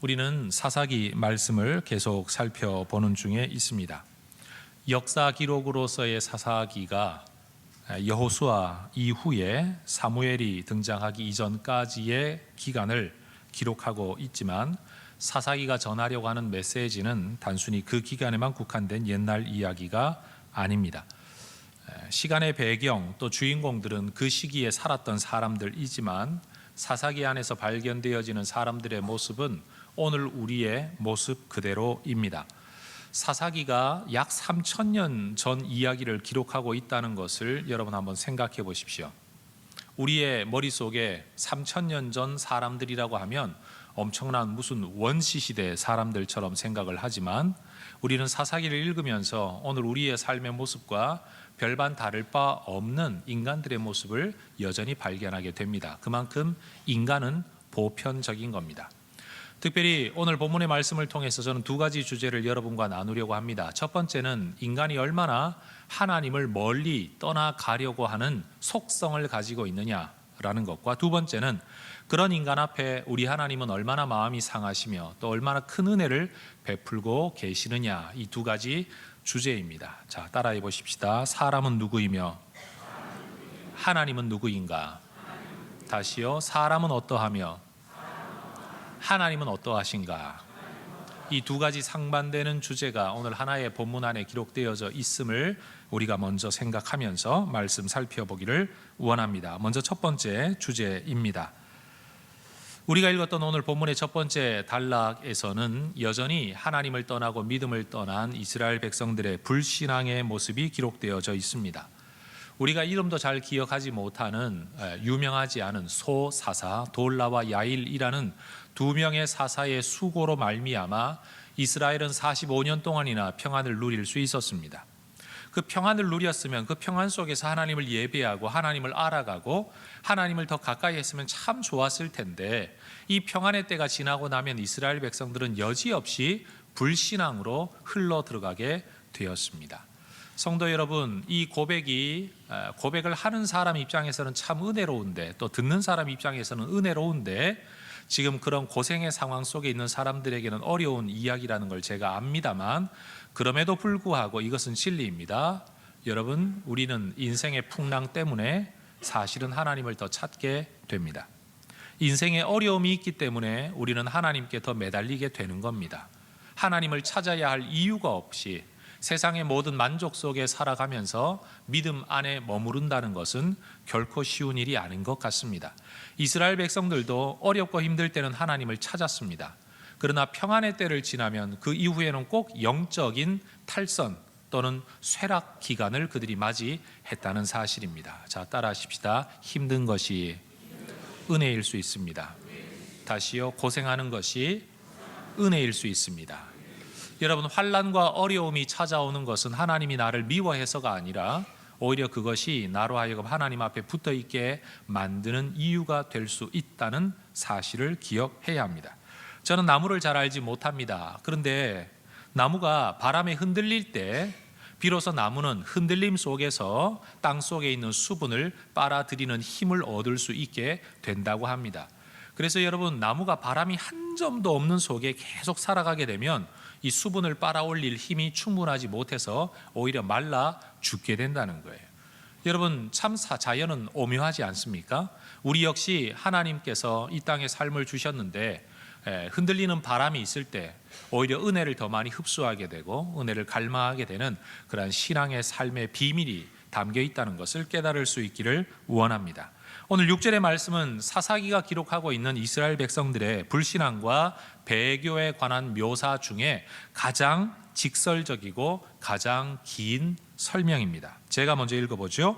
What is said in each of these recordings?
우리는 사사기 말씀을 계속 살펴보는 중에 있습니다. 역사 기록으로서의 사사기가 여호수아 이후에 사무엘이 등장하기 이전까지의 기간을 기록하고 있지만, 사사기가 전하려고 하는 메시지는 단순히 그 기간에만 국한된 옛날 이야기가 아닙니다. 시간의 배경 또 주인공들은 그 시기에 살았던 사람들이지만, 사사기 안에서 발견되어지는 사람들의 모습은 오늘 우리의 모습 그대로입니다. 사사기가 약 3000년 전 이야기를 기록하고 있다는 것을 여러분 한번 생각해 보십시오. 우리의 머릿속에 3000년 전 사람들이라고 하면 엄청난 무슨 원시시대 사람들처럼 생각을 하지만, 우리는 사사기를 읽으면서 오늘 우리의 삶의 모습과 별반 다를 바 없는 인간들의 모습을 여전히 발견하게 됩니다. 그만큼 인간은 보편적인 겁니다. 특별히 오늘 본문의 말씀을 통해서 저는 두 가지 주제를 여러분과 나누려고 합니다. 첫 번째는 인간이 얼마나 하나님을 멀리 떠나가려고 하는 속성을 가지고 있느냐라는 것과, 두 번째는 그런 인간 앞에 우리 하나님은 얼마나 마음이 상하시며 또 얼마나 큰 은혜를 베풀고 계시느냐, 이 두 가지 주제입니다. 자, 따라해 보십시다. 사람은 누구이며 하나님은 누구인가? 다시요. 사람은 어떠하며 하나님은 어떠하신가? 이 두 가지 상반되는 주제가 오늘 하나의 본문 안에 기록되어져 있음을 우리가 먼저 생각하면서 말씀 살펴보기를 원합니다. 먼저 첫 번째 주제입니다. 우리가 읽었던 오늘 본문의 첫 번째 단락에서는 여전히 하나님을 떠나고 믿음을 떠난 이스라엘 백성들의 불신앙의 모습이 기록되어져 있습니다. 우리가 이름도 잘 기억하지 못하는 유명하지 않은 소사사 돌라와 야일이라는 두 명의 사사의 수고로 말미암아 이스라엘은 45년 동안이나 평안을 누릴 수 있었습니다. 그 평안을 누렸으면 그 평안 속에서 하나님을 예배하고 하나님을 알아가고 하나님을 더 가까이 했으면 참 좋았을 텐데, 이 평안의 때가 지나고 나면 이스라엘 백성들은 여지없이 불신앙으로 흘러 들어가게 되었습니다. 성도 여러분, 이 고백을 하는 사람 입장에서는 참 은혜로운데, 또 듣는 사람 입장에서는 은혜로운데, 지금 그런 고생의 상황 속에 있는 사람들에게는 어려운 이야기라는 걸 제가 압니다만, 그럼에도 불구하고 이것은 진리입니다. 여러분, 우리는 인생의 풍랑 때문에 사실은 하나님을 더 찾게 됩니다. 인생에 어려움이 있기 때문에 우리는 하나님께 더 매달리게 되는 겁니다. 하나님을 찾아야 할 이유가 없이 세상의 모든 만족 속에 살아가면서 믿음 안에 머무른다는 것은 결코 쉬운 일이 아닌 것 같습니다. 이스라엘 백성들도 어렵고 힘들 때는 하나님을 찾았습니다. 그러나 평안의 때를 지나면 그 이후에는 꼭 영적인 탈선 또는 쇠락 기간을 그들이 맞이했다는 사실입니다. 자, 따라하십시다. 힘든 것이 은혜일 수 있습니다. 다시요. 고생하는 것이 은혜일 수 있습니다. 여러분, 환난과 어려움이 찾아오는 것은 하나님이 나를 미워해서가 아니라 오히려 그것이 나로 하여금 하나님 앞에 붙어있게 만드는 이유가 될 수 있다는 사실을 기억해야 합니다. 저는 나무를 잘 알지 못합니다. 그런데 나무가 바람에 흔들릴 때 비로소 나무는 흔들림 속에서 땅 속에 있는 수분을 빨아들이는 힘을 얻을 수 있게 된다고 합니다. 그래서 여러분, 나무가 바람이 한 점도 없는 속에 계속 살아가게 되면 이 수분을 빨아올릴 힘이 충분하지 못해서 오히려 말라 죽게 된다는 거예요. 여러분, 참 자연은 오묘하지 않습니까? 우리 역시 하나님께서 이 땅에 삶을 주셨는데 흔들리는 바람이 있을 때 오히려 은혜를 더 많이 흡수하게 되고 은혜를 갈망하게 되는 그런 신앙의 삶의 비밀이 담겨 있다는 것을 깨달을 수 있기를 원합니다. 오늘 6절의 말씀은 사사기가 기록하고 있는 이스라엘 백성들의 불신앙과 배교에 관한 묘사 중에 가장 직설적이고 가장 긴 설명입니다. 제가 먼저 읽어보죠.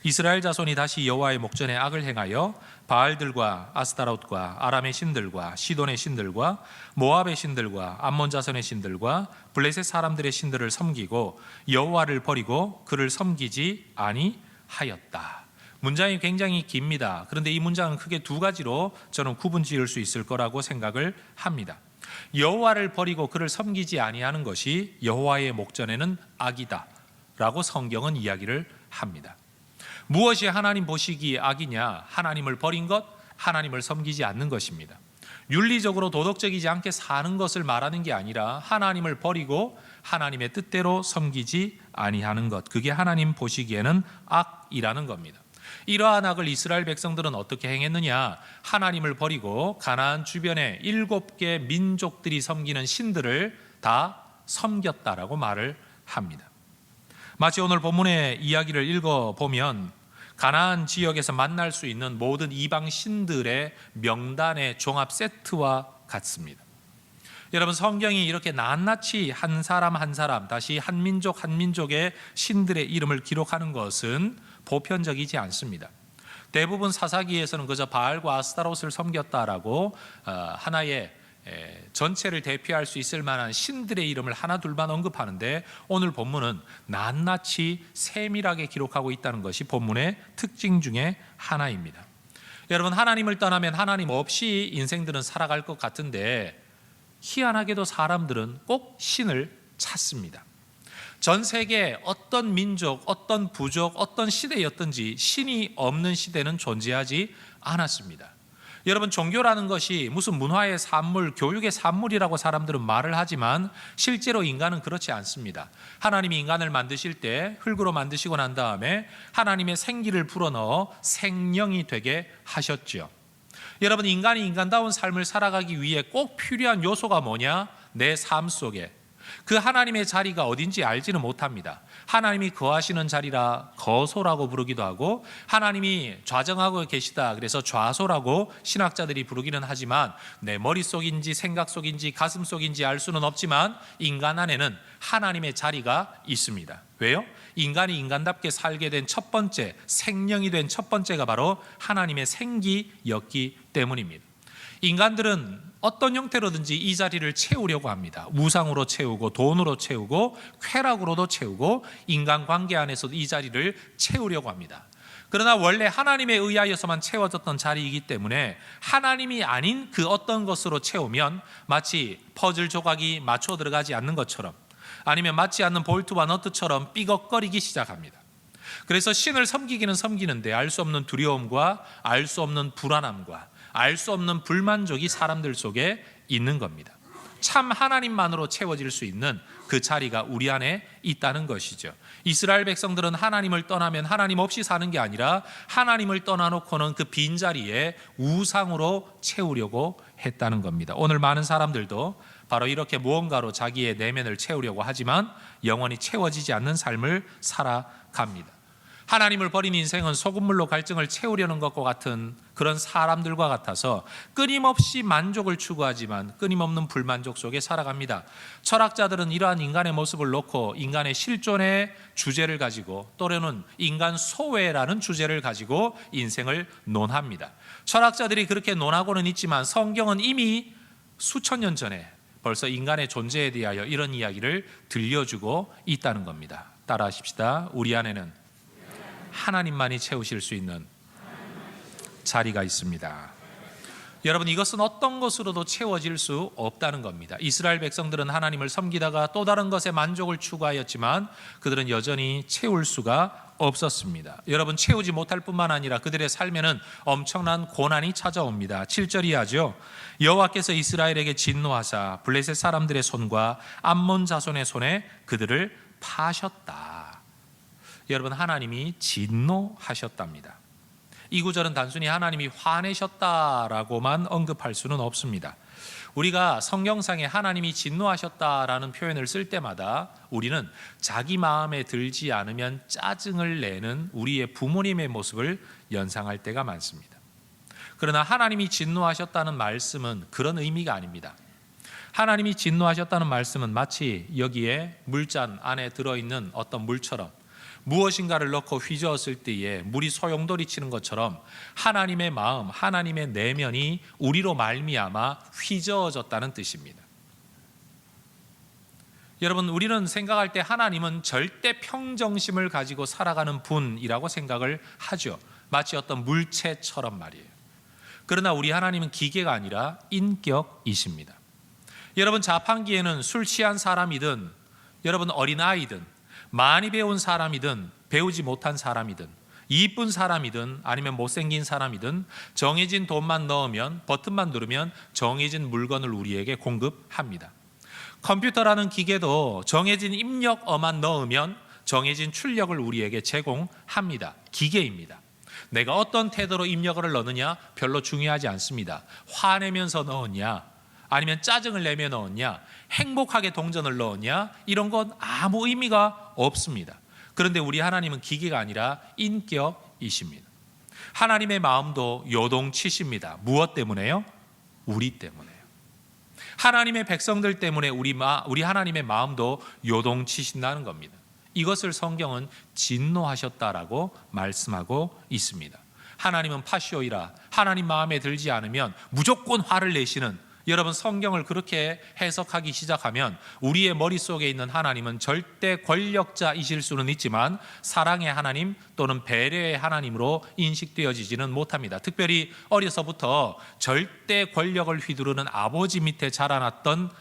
이스라엘 자손이 다시 여호와의 목전에 악을 행하여 바알들과 아스타롯과 아람의 신들과 시돈의 신들과 모압의 신들과 암몬 자손의 신들과 블레셋 사람들의 신들을 섬기고 여호와를 버리고 그를 섬기지 아니하였다. 문장이 굉장히 깁니다. 그런데 이 문장은 크게 두 가지로 저는 구분 지을 수 있을 거라고 생각을 합니다. 여호와를 버리고 그를 섬기지 아니하는 것이 여호와의 목전에는 악이다 라고 성경은 이야기를 합니다. 무엇이 하나님 보시기에 악이냐? 하나님을 버린 것, 하나님을 섬기지 않는 것입니다. 윤리적으로 도덕적이지 않게 사는 것을 말하는 게 아니라 하나님을 버리고 하나님의 뜻대로 섬기지 아니하는 것, 그게 하나님 보시기에는 악이라는 겁니다. 이러한 악을 이스라엘 백성들은 어떻게 행했느냐? 하나님을 버리고 가나안 주변의 7개 민족들이 섬기는 신들을 다 섬겼다라고 말을 합니다. 마치 오늘 본문의 이야기를 읽어보면 가나안 지역에서 만날 수 있는 모든 이방 신들의 명단의 종합 세트와 같습니다. 여러분, 성경이 이렇게 낱낱이 한 사람 한 사람, 다시 한 민족 한 민족의 신들의 이름을 기록하는 것은 보편적이지 않습니다. 대부분 사사기에서는 그저 바알과 아스타롯을 섬겼다라고 하나의 전체를 대표할 수 있을 만한 신들의 이름을 하나 둘만 언급하는데, 오늘 본문은 낱낱이 세밀하게 기록하고 있다는 것이 본문의 특징 중에 하나입니다. 여러분, 하나님을 떠나면 하나님 없이 인생들은 살아갈 것 같은데 희한하게도 사람들은 꼭 신을 찾습니다. 전 세계 어떤 민족, 어떤 부족, 어떤 시대였든지 신이 없는 시대는 존재하지 않았습니다. 여러분, 종교라는 것이 무슨 문화의 산물, 교육의 산물이라고 사람들은 말을 하지만 실제로 인간은 그렇지 않습니다. 하나님이 인간을 만드실 때 흙으로 만드시고 난 다음에 하나님의 생기를 불어넣어 생명이 되게 하셨죠. 여러분, 인간이 인간다운 삶을 살아가기 위해 꼭 필요한 요소가 뭐냐? 내 삶 속에 그 하나님의 자리가 어딘지 알지는 못합니다. 하나님이 거하시는 자리라 거소라고 부르기도 하고, 하나님이 좌정하고 계시다 그래서 좌소라고 신학자들이 부르기는 하지만, 내 머릿속인지 생각 속인지 가슴 속인지 알 수는 없지만 인간 안에는 하나님의 자리가 있습니다. 왜요? 인간이 인간답게 살게 된 첫 번째, 생명이 된 첫 번째가 바로 하나님의 생기였기 때문입니다. 인간들은 어떤 형태로든지 이 자리를 채우려고 합니다. 우상으로 채우고 돈으로 채우고 쾌락으로도 채우고 인간관계 안에서도 이 자리를 채우려고 합니다. 그러나 원래 하나님에 의하여서만 채워졌던 자리이기 때문에 하나님이 아닌 그 어떤 것으로 채우면 마치 퍼즐 조각이 맞춰 들어가지 않는 것처럼, 아니면 맞지 않는 볼트와 너트처럼 삐걱거리기 시작합니다. 그래서 신을 섬기기는 섬기는데 알 수 없는 두려움과 알 수 없는 불안함과 알 수 없는 불만족이 사람들 속에 있는 겁니다. 참 하나님만으로 채워질 수 있는 그 자리가 우리 안에 있다는 것이죠. 이스라엘 백성들은 하나님을 떠나면 하나님 없이 사는 게 아니라 하나님을 떠나놓고는 그 빈자리에 우상으로 채우려고 했다는 겁니다. 오늘 많은 사람들도 바로 이렇게 무언가로 자기의 내면을 채우려고 하지만 영원히 채워지지 않는 삶을 살아갑니다. 하나님을 버린 인생은 소금물로 갈증을 채우려는 것과 같은 그런 사람들과 같아서 끊임없이 만족을 추구하지만 끊임없는 불만족 속에 살아갑니다. 철학자들은 이러한 인간의 모습을 놓고 인간의 실존의 주제를 가지고, 또는 인간 소외라는 주제를 가지고 인생을 논합니다. 철학자들이 그렇게 논하고는 있지만 성경은 이미 수천 년 전에 벌써 인간의 존재에 대하여 이런 이야기를 들려주고 있다는 겁니다. 따라하십시다. 우리 안에는 하나님만이 채우실 수 있는 자리가 있습니다. 여러분, 이것은 어떤 것으로도 채워질 수 없다는 겁니다. 이스라엘 백성들은 하나님을 섬기다가 또 다른 것에 만족을 추구하였지만 그들은 여전히 채울 수가 없었습니다. 여러분, 채우지 못할 뿐만 아니라 그들의 삶에는 엄청난 고난이 찾아옵니다. 7절 이하죠. 여호와께서 이스라엘에게 진노하사 블레셋 사람들의 손과 암몬 자손의 손에 그들을 파셨다. 여러분, 하나님이 진노하셨답니다. 이 구절은 단순히 하나님이 화내셨다라고만 언급할 수는 없습니다. 우리가 성경상에 하나님이 진노하셨다라는 표현을 쓸 때마다 우리는 자기 마음에 들지 않으면 짜증을 내는 우리의 부모님의 모습을 연상할 때가 많습니다. 그러나 하나님이 진노하셨다는 말씀은 그런 의미가 아닙니다. 하나님이 진노하셨다는 말씀은 마치 여기에 물잔 안에 들어있는 어떤 물처럼 무엇인가를 넣고 휘저었을 때에 물이 소용돌이치는 것처럼 하나님의 마음, 하나님의 내면이 우리로 말미암아 휘저어졌다는 뜻입니다. 여러분, 우리는 생각할 때 하나님은 절대 평정심을 가지고 살아가는 분이라고 생각을 하죠. 마치 어떤 물체처럼 말이에요. 그러나 우리 하나님은 기계가 아니라 인격이십니다. 여러분, 자판기에는 술 취한 사람이든, 여러분 어린아이든, 많이 배운 사람이든 배우지 못한 사람이든, 이쁜 사람이든 아니면 못생긴 사람이든 정해진 돈만 넣으면, 버튼만 누르면 정해진 물건을 우리에게 공급합니다. 컴퓨터라는 기계도 정해진 입력어만 넣으면 정해진 출력을 우리에게 제공합니다. 기계입니다. 내가 어떤 태도로 입력어를 넣느냐 별로 중요하지 않습니다. 화내면서 넣었냐, 아니면 짜증을 내며 넣었냐, 행복하게 동전을 넣었냐, 이런 건 아무 의미가 없습니다. 그런데 우리 하나님은 기계가 아니라 인격이십니다. 하나님의 마음도 요동치십니다. 무엇 때문에요? 우리 때문에요. 하나님의 백성들 때문에 우리 하나님의 마음도 요동치신다는 겁니다. 이것을 성경은 진노하셨다라고 말씀하고 있습니다. 하나님은 파시오이라, 하나님 마음에 들지 않으면 무조건 화를 내시는, 여러분 성경을 그렇게 해석하기 시작하면 우리의 머릿속에 있는 하나님은 절대 권력자이실 수는 있지만 사랑의 하나님 또는 배려의 하나님으로 인식되어지지는 못합니다. 특별히 어려서부터 절대 권력을 휘두르는 아버지 밑에 자라났던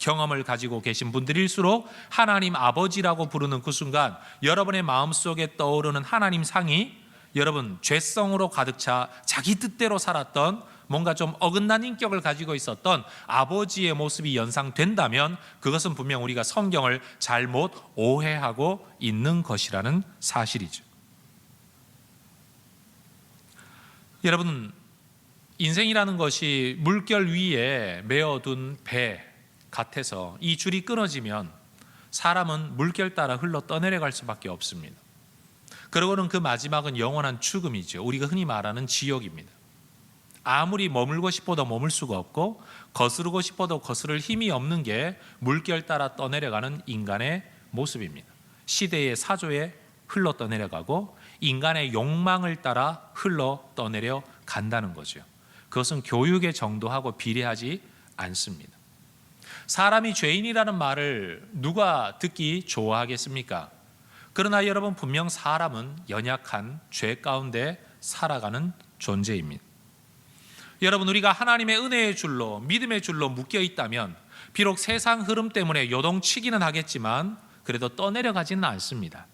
경험을 가지고 계신 분들일수록 하나님 아버지라고 부르는 그 순간 여러분의 마음속에 떠오르는 하나님 상이 여러분 죄성으로 가득 차 자기 뜻대로 살았던, 뭔가 좀 어긋난 인격을 가지고 있었던 아버지의 모습이 연상된다면 그것은 분명 우리가 성경을 잘못 오해하고 있는 것이라는 사실이죠. 여러분, 인생이라는 것이 물결 위에 메어둔 배 같아서 이 줄이 끊어지면 사람은 물결 따라 흘러 떠내려갈 수밖에 없습니다. 그러고는 그 마지막은 영원한 죽음이죠. 우리가 흔히 말하는 지옥입니다. 아무리 머물고 싶어도 머물 수가 없고 거스르고 싶어도 거스를 힘이 없는 게 물결 따라 떠내려가는 인간의 모습입니다. 시대의 사조에 흘러 떠내려가고 인간의 욕망을 따라 흘러 떠내려 간다는 거죠. 그것은 교육의 정도하고 비례하지 않습니다. 사람이 죄인이라는 말을 누가 듣기 좋아하겠습니까? 그러나 여러분, 분명 사람은 연약한 죄 가운데 살아가는 존재입니다. 여러분, 우리가 하나님의 은혜의 줄로, 믿음의 줄로 묶여 있다면 비록 세상 흐름 때문에 요동치기는 하겠지만 그래도 떠내려가지는 않습니다.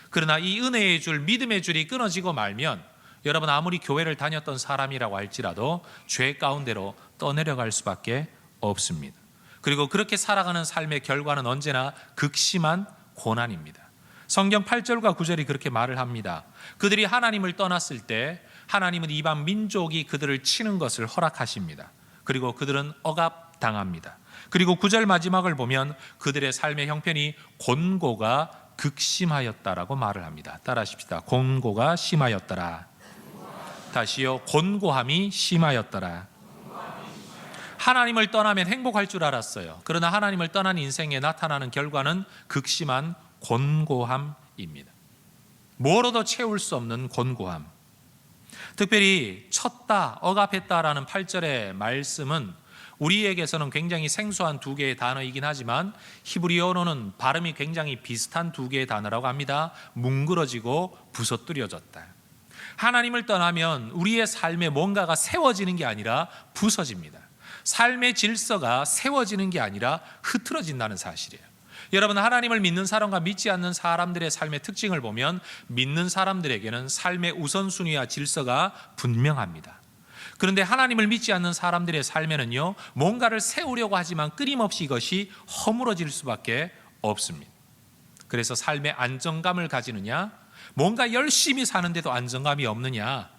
그러나 이 은혜의 줄, 믿음의 줄이 끊어지고 말면 여러분, 아무리 교회를 다녔던 사람이라고 할지라도 죄 가운데로 떠내려갈 수밖에 없습니다. 그리고 그렇게 살아가는 삶의 결과는 언제나 극심한 고난입니다. 성경 8절과 9절이 그렇게 말을 합니다. 그들이 하나님을 떠났을 때 하나님은 이방 민족이 그들을 치는 것을 허락하십니다. 그리고 그들은 억압당합니다. 그리고 9절 마지막을 보면 그들의 삶의 형편이 곤고가 극심하였다라고 말을 합니다. 따라하십시다. 곤고가 심하였더라. 다시요. 곤고함이 심하였더라. 하나님을 떠나면 행복할 줄 알았어요. 그러나 하나님을 떠난 인생에 나타나는 결과는 극심한 곤고함입니다. 뭐로도 채울 수 없는 곤고함. 특별히 쳤다, 억압했다라는 8절의 말씀은 우리에게서는 굉장히 생소한 두 개의 단어이긴 하지만 히브리어로는 발음이 굉장히 비슷한 두 개의 단어라고 합니다. 뭉그러지고 부서뜨려졌다. 하나님을 떠나면 우리의 삶에 뭔가가 세워지는 게 아니라 부서집니다. 삶의 질서가 세워지는 게 아니라 흐트러진다는 사실이에요. 여러분, 하나님을 믿는 사람과 믿지 않는 사람들의 삶의 특징을 보면 믿는 사람들에게는 삶의 우선순위와 질서가 분명합니다. 그런데 하나님을 믿지 않는 사람들의 삶에는요, 뭔가를 세우려고 하지만 끊임없이 이것이 허물어질 수밖에 없습니다. 그래서 삶의 안정감을 가지느냐, 뭔가 열심히 사는데도 안정감이 없느냐,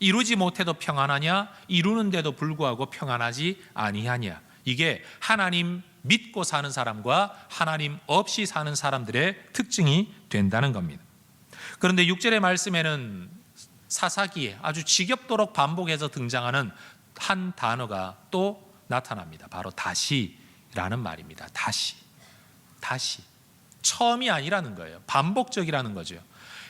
이루지 못해도 평안하냐, 이루는데도 불구하고 평안하지 아니하냐, 이게 하나님 믿고 사는 사람과 하나님 없이 사는 사람들의 특징이 된다는 겁니다. 그런데 6절의 말씀에는 사사기에 아주 지겹도록 반복해서 등장하는 한 단어가 또 나타납니다. 바로 다시라는 말입니다. 다시. 처음이 아니라는 거예요. 반복적이라는 거죠.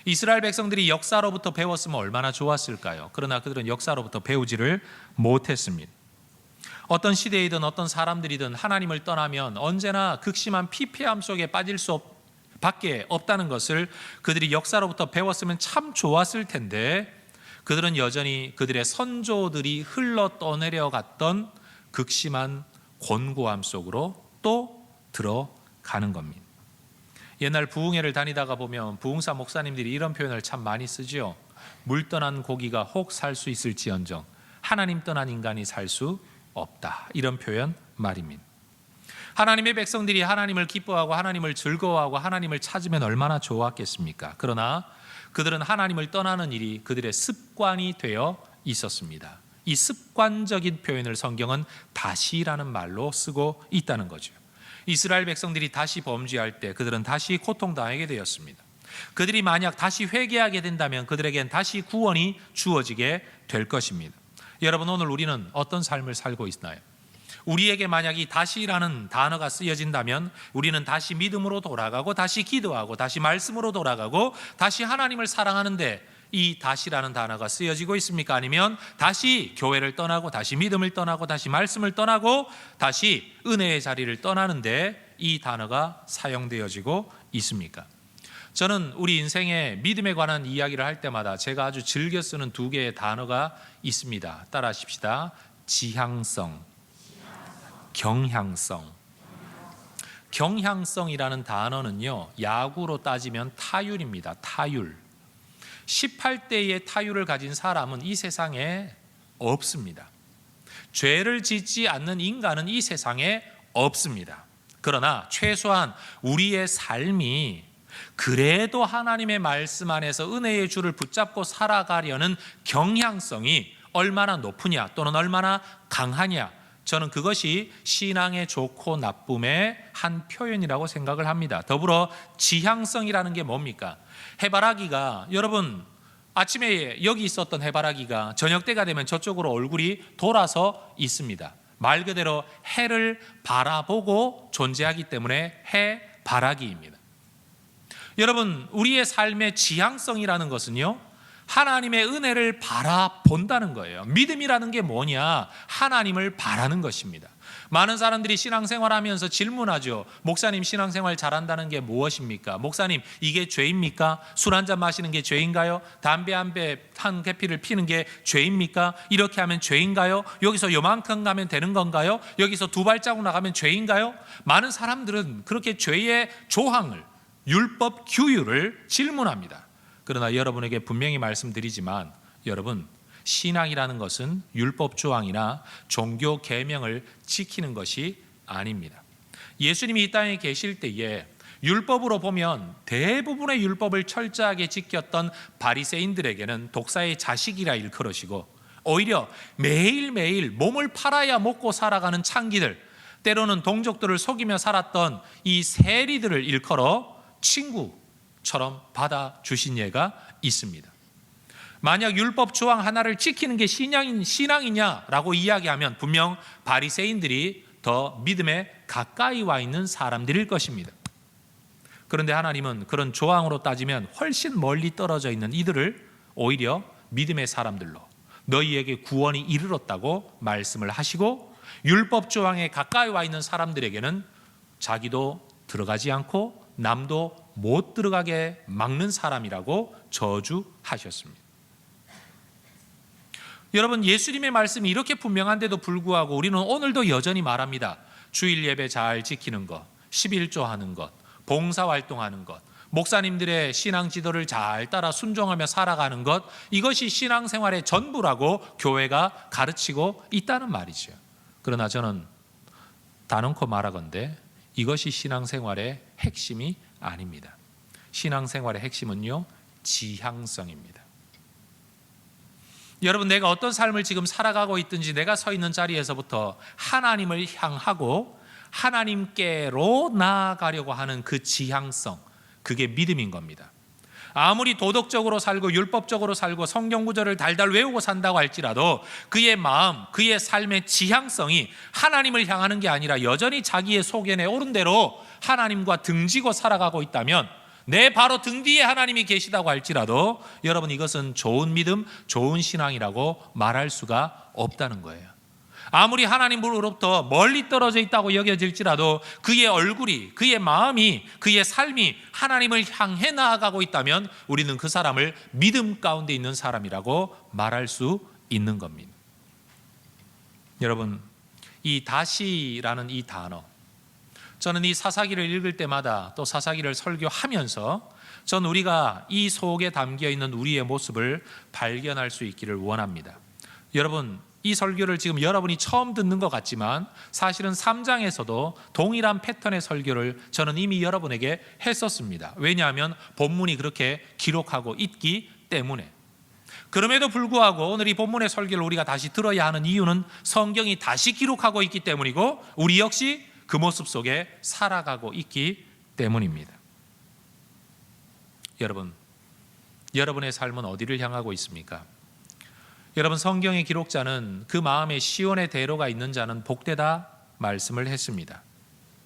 이스라엘 백성들이 역사로부터 배웠으면 얼마나 좋았을까요? 그러나 그들은 역사로부터 배우지를 못했습니다. 어떤 시대이든 어떤 사람들이든 하나님을 떠나면 언제나 극심한 피폐함 속에 빠질 수밖에 없다는 것을 그들이 역사로부터 배웠으면 참 좋았을 텐데 그들은 여전히 그들의 선조들이 흘러 떠내려갔던 극심한 곤고함 속으로 또 들어가는 겁니다. 옛날 부흥회를 다니다가 보면 부흥사 목사님들이 이런 표현을 참 많이 쓰죠. 물 떠난 고기가 혹 살 수 있을지언정 하나님 떠난 인간이 살 수 없다. 이런 표현 말입니다. 하나님의 백성들이 하나님을 기뻐하고 하나님을 즐거워하고 하나님을 찾으면 얼마나 좋았겠습니까? 그러나 그들은 하나님을 떠나는 일이 그들의 습관이 되어 있었습니다. 이 습관적인 표현을 성경은 다시라는 말로 쓰고 있다는 거죠. 이스라엘 백성들이 다시 범죄할 때 그들은 다시 고통당하게 되었습니다. 그들이 만약 다시 회개하게 된다면 그들에겐 다시 구원이 주어지게 될 것입니다. 여러분, 오늘 우리는 어떤 삶을 살고 있나요? 우리에게 만약 이 다시라는 단어가 쓰여진다면 우리는 다시 믿음으로 돌아가고 다시 기도하고 다시 말씀으로 돌아가고 다시 하나님을 사랑하는데 이 다시라는 단어가 쓰여지고 있습니까? 아니면 다시 교회를 떠나고 다시 믿음을 떠나고 다시 말씀을 떠나고 다시 은혜의 자리를 떠나는데 이 단어가 사용되어지고 있습니까? 저는 우리 인생의 믿음에 관한 이야기를 할 때마다 제가 아주 즐겨 쓰는 두 개의 단어가 있습니다. 따라 하십시다. 지향성, 경향성. 경향성이라는 단어는요, 야구로 따지면 타율입니다. 타율. 18대의 타율을 가진 사람은 이 세상에 없습니다. 죄를 짓지 않는 인간은 이 세상에 없습니다. 그러나 최소한 우리의 삶이 그래도 하나님의 말씀 안에서 은혜의 줄을 붙잡고 살아가려는 경향성이 얼마나 높으냐 또는 얼마나 강하냐, 저는 그것이 신앙의 좋고 나쁨의 한 표현이라고 생각을 합니다. 더불어 지향성이라는 게 뭡니까? 해바라기가, 여러분 아침에 여기 있었던 해바라기가 저녁 때가 되면 저쪽으로 얼굴이 돌아서 있습니다. 말 그대로 해를 바라보고 존재하기 때문에 해바라기입니다. 여러분, 우리의 삶의 지향성이라는 것은요, 하나님의 은혜를 바라본다는 거예요. 믿음이라는 게 뭐냐? 하나님을 바라는 것입니다. 많은 사람들이 신앙생활하면서 질문하죠. 목사님, 신앙생활 잘한다는 게 무엇입니까? 목사님, 이게 죄입니까? 술 한잔 마시는 게 죄인가요? 담배 한 개피를 피는 게 죄입니까? 이렇게 하면 죄인가요? 여기서 요만큼 가면 되는 건가요? 여기서 두 발자국 나가면 죄인가요? 많은 사람들은 그렇게 죄의 조항을, 율법 규율을 질문합니다. 그러나 여러분에게 분명히 말씀드리지만, 여러분, 신앙이라는 것은 율법 조항이나 종교 계명을 지키는 것이 아닙니다. 예수님이 이 땅에 계실 때에 율법으로 보면 대부분의 율법을 철저하게 지켰던 바리새인들에게는 독사의 자식이라 일컬으시고, 오히려 매일매일 몸을 팔아야 먹고 살아가는 창기들, 때로는 동족들을 속이며 살았던 이 세리들을 일컬어 친구처럼 받아주신 예가 있습니다. 만약 율법 조항 하나를 지키는 게 신앙이냐라고 이야기하면 분명 바리새인들이 더 믿음에 가까이 와 있는 사람들일 것입니다. 그런데 하나님은 그런 조항으로 따지면 훨씬 멀리 떨어져 있는 이들을 오히려 믿음의 사람들로, 너희에게 구원이 이르렀다고 말씀을 하시고, 율법 조항에 가까이 와 있는 사람들에게는 자기도 들어가지 않고 남도 못 들어가게 막는 사람이라고 저주하셨습니다. 여러분, 예수님의 말씀이 이렇게 분명한데도 불구하고 우리는 오늘도 여전히 말합니다. 주일 예배 잘 지키는 것, 11조 하는 것, 봉사활동하는 것, 목사님들의 신앙 지도를 잘 따라 순종하며 살아가는 것, 이것이 신앙생활의 전부라고 교회가 가르치고 있다는 말이죠. 그러나 저는 단언코 말하건대 이것이 신앙생활의 핵심이 아닙니다. 신앙생활의 핵심은요, 지향성입니다. 여러분, 내가 어떤 삶을 지금 살아가고 있든지 내가 서 있는 자리에서부터 하나님을 향하고 하나님께로 나아가려고 하는 그 지향성, 그게 믿음인 겁니다. 아무리 도덕적으로 살고 율법적으로 살고 성경 구절을 달달 외우고 산다고 할지라도 그의 마음, 그의 삶의 지향성이 하나님을 향하는 게 아니라 여전히 자기의 소견에 옳은 대로 하나님과 등지고 살아가고 있다면, 내 바로 등 뒤에 하나님이 계시다고 할지라도 여러분, 이것은 좋은 믿음, 좋은 신앙이라고 말할 수가 없다는 거예요. 아무리 하나님으로부터 멀리 떨어져 있다고 여겨질지라도 그의 얼굴이, 그의 마음이, 그의 삶이 하나님을 향해 나아가고 있다면 우리는 그 사람을 믿음 가운데 있는 사람이라고 말할 수 있는 겁니다. 여러분, 이 다시라는 이 단어, 저는 이 사사기를 읽을 때마다 또 사사기를 설교하면서 전 우리가 이 속에 담겨 있는 우리의 모습을 발견할 수 있기를 원합니다. 여러분, 이 설교를 지금 여러분이 처음 듣는 것 같지만 사실은 3장에서도 동일한 패턴의 설교를 저는 이미 여러분에게 했었습니다. 왜냐하면 본문이 그렇게 기록하고 있기 때문에. 그럼에도 불구하고 오늘 이 본문의 설교를 우리가 다시 들어야 하는 이유는 성경이 다시 기록하고 있기 때문이고 우리 역시 그 모습 속에 살아가고 있기 때문입니다. 여러분, 여러분의 삶은 어디를 향하고 있습니까? 여러분, 성경의 기록자는 그 마음에 시온의 대로가 있는 자는 복되다 말씀을 했습니다.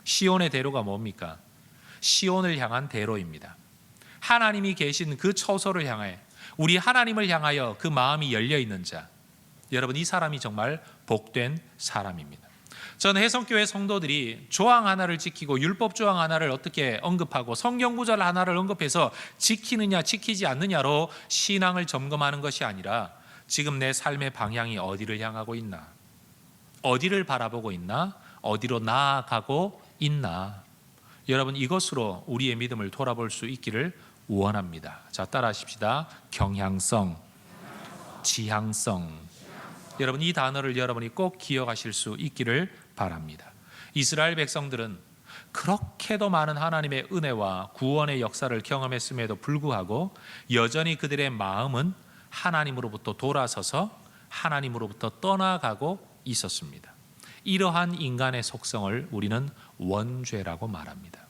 시온의 대로가 뭡니까? 시온을 향한 대로입니다. 하나님이 계신 그 처소를 향해 우리 하나님을 향하여 그 마음이 열려 있는 자, 여러분, 이 사람이 정말 복된 사람입니다. 저는 해성교회 성도들이 조항 하나를 지키고 율법 조항 하나를 어떻게 언급하고 성경 구절 하나를 언급해서 지키느냐 지키지 않느냐로 신앙을 점검하는 것이 아니라 지금 내 삶의 방향이 어디를 향하고 있나, 어디를 바라보고 있나, 어디로 나아가고 있나, 여러분, 이것으로 우리의 믿음을 돌아볼 수 있기를 원합니다. 자, 따라하십시다. 경향성, 지향성. 여러분, 이 단어를 여러분이 꼭 기억하실 수 있기를 바랍니다. 이스라엘 백성들은 그렇게도 많은 하나님의 은혜와 구원의 역사를 경험했음에도 불구하고 여전히 그들의 마음은 하나님으로부터 돌아서서 하나님으로부터 떠나가고 있었습니다. 이러한 인간의 속성을 우리는 원죄라고 말합니다.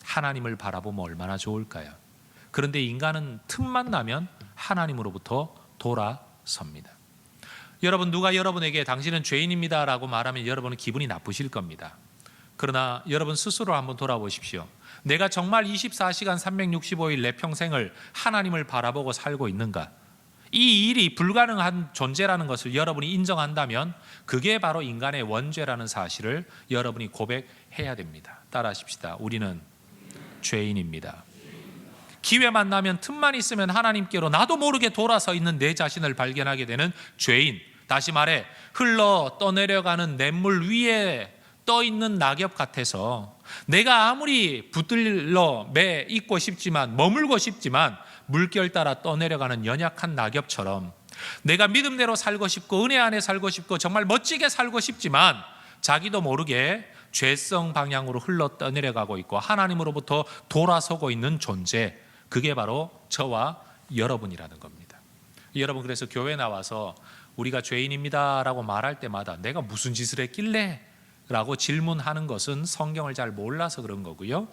하나님을 바라보면 얼마나 좋을까요? 그런데 인간은 틈만 나면 하나님으로부터 돌아섭니다. 여러분, 누가 여러분에게 당신은 죄인입니다 라고 말하면 여러분은 기분이 나쁘실 겁니다. 그러나 여러분 스스로 한번 돌아보십시오. 내가 정말 24시간 365일 내 평생을 하나님을 바라보고 살고 있는가? 이 일이 불가능한 존재라는 것을 여러분이 인정한다면 그게 바로 인간의 원죄라는 사실을 여러분이 고백해야 됩니다. 따라하십시다. 우리는 죄인입니다. 기회만 나면, 틈만 있으면 하나님께로 나도 모르게 돌아서 있는 내 자신을 발견하게 되는 죄인. 다시 말해 흘러 떠내려가는 냇물 위에 떠 있는 낙엽 같아서 내가 아무리 붙들러 매 있고 싶지만, 머물고 싶지만 물결 따라 떠내려가는 연약한 낙엽처럼 내가 믿음대로 살고 싶고 은혜 안에 살고 싶고 정말 멋지게 살고 싶지만 자기도 모르게 죄성 방향으로 흘러 떠내려가고 있고 하나님으로부터 돌아서고 있는 존재, 그게 바로 저와 여러분이라는 겁니다. 여러분, 그래서 교회 나와서 우리가 죄인입니다 라고 말할 때마다 내가 무슨 짓을 했길래? 라고 질문하는 것은 성경을 잘 몰라서 그런 거고요.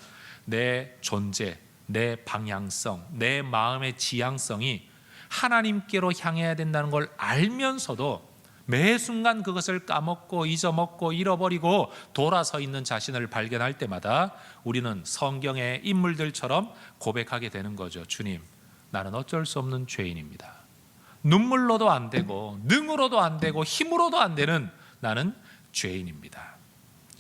내 존재, 내 방향성, 내 마음의 지향성이 하나님께로 향해야 된다는 걸 알면서도 매 순간 그것을 까먹고 잊어먹고 잃어버리고 돌아서 있는 자신을 발견할 때마다 우리는 성경의 인물들처럼 고백하게 되는 거죠. 주님, 나는 어쩔 수 없는 죄인입니다. 눈물로도 안 되고 능으로도 안 되고 힘으로도 안 되는 나는 죄인입니다.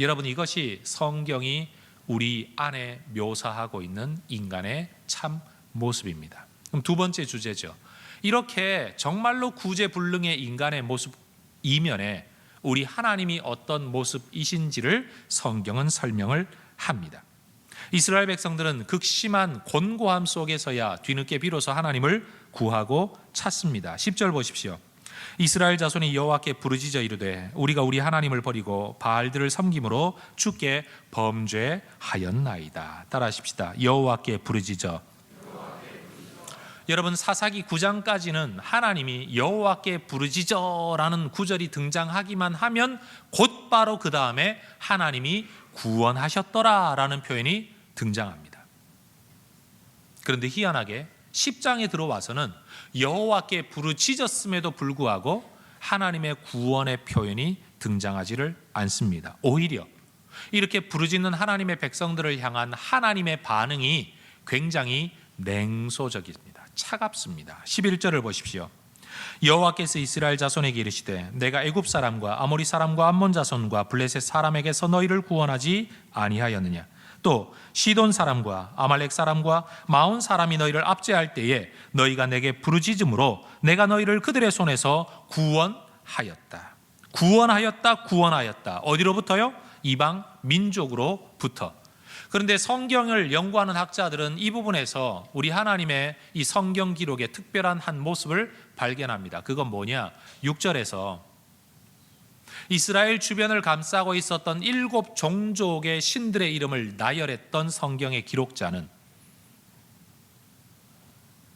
여러분, 이것이 성경이 우리 안에 묘사하고 있는 인간의 참 모습입니다. 그럼 두 번째 주제죠. 이렇게 정말로 구제불능의 인간의 모습 이면에 우리 하나님이 어떤 모습이신지를 성경은 설명을 합니다. 이스라엘 백성들은 극심한 곤고함 속에서야 뒤늦게 비로소 하나님을 구하고 찾습니다. 10절 보십시오. 이스라엘 자손이 여호와께 부르짖어 이르되 우리가 우리 하나님을 버리고 바알들을 섬김으로 주께 범죄하였나이다. 따라하십시다. 여호와께 부르짖어. 여러분, 사사기 9장까지는 하나님이 여호와께 부르짖어라는 구절이 등장하기만 하면 곧바로 그 다음에 하나님이 구원하셨더라라는 표현이 등장합니다. 그런데 희한하게 10장에 들어와서는 여호와께 부르짖었음에도 불구하고 하나님의 구원의 표현이 등장하지를 않습니다. 오히려 이렇게 부르짖는 하나님의 백성들을 향한 하나님의 반응이 굉장히 냉소적입니다. 차갑습니다. 11절을 보십시오. 여호와께서 이스라엘 자손에게 이르시되 내가 애굽 사람과 아모리 사람과 암몬 자손과 블레셋 사람에게서 너희를 구원하지 아니하였느냐? 또 시돈 사람과 아말렉 사람과 마온 사람이 너희를 압제할 때에 너희가 내게 부르짖음으로 내가 너희를 그들의 손에서 구원하였다. 구원하였다. 구원하였다. 어디로부터요? 이방 민족으로부터. 그런데 성경을 연구하는 학자들은 이 부분에서 우리 하나님의 이 성경 기록의 특별한 한 모습을 발견합니다. 그건 뭐냐? 6절에서 이스라엘 주변을 감싸고 있었던 7 종족의 신들의 이름을 나열했던 성경의 기록자는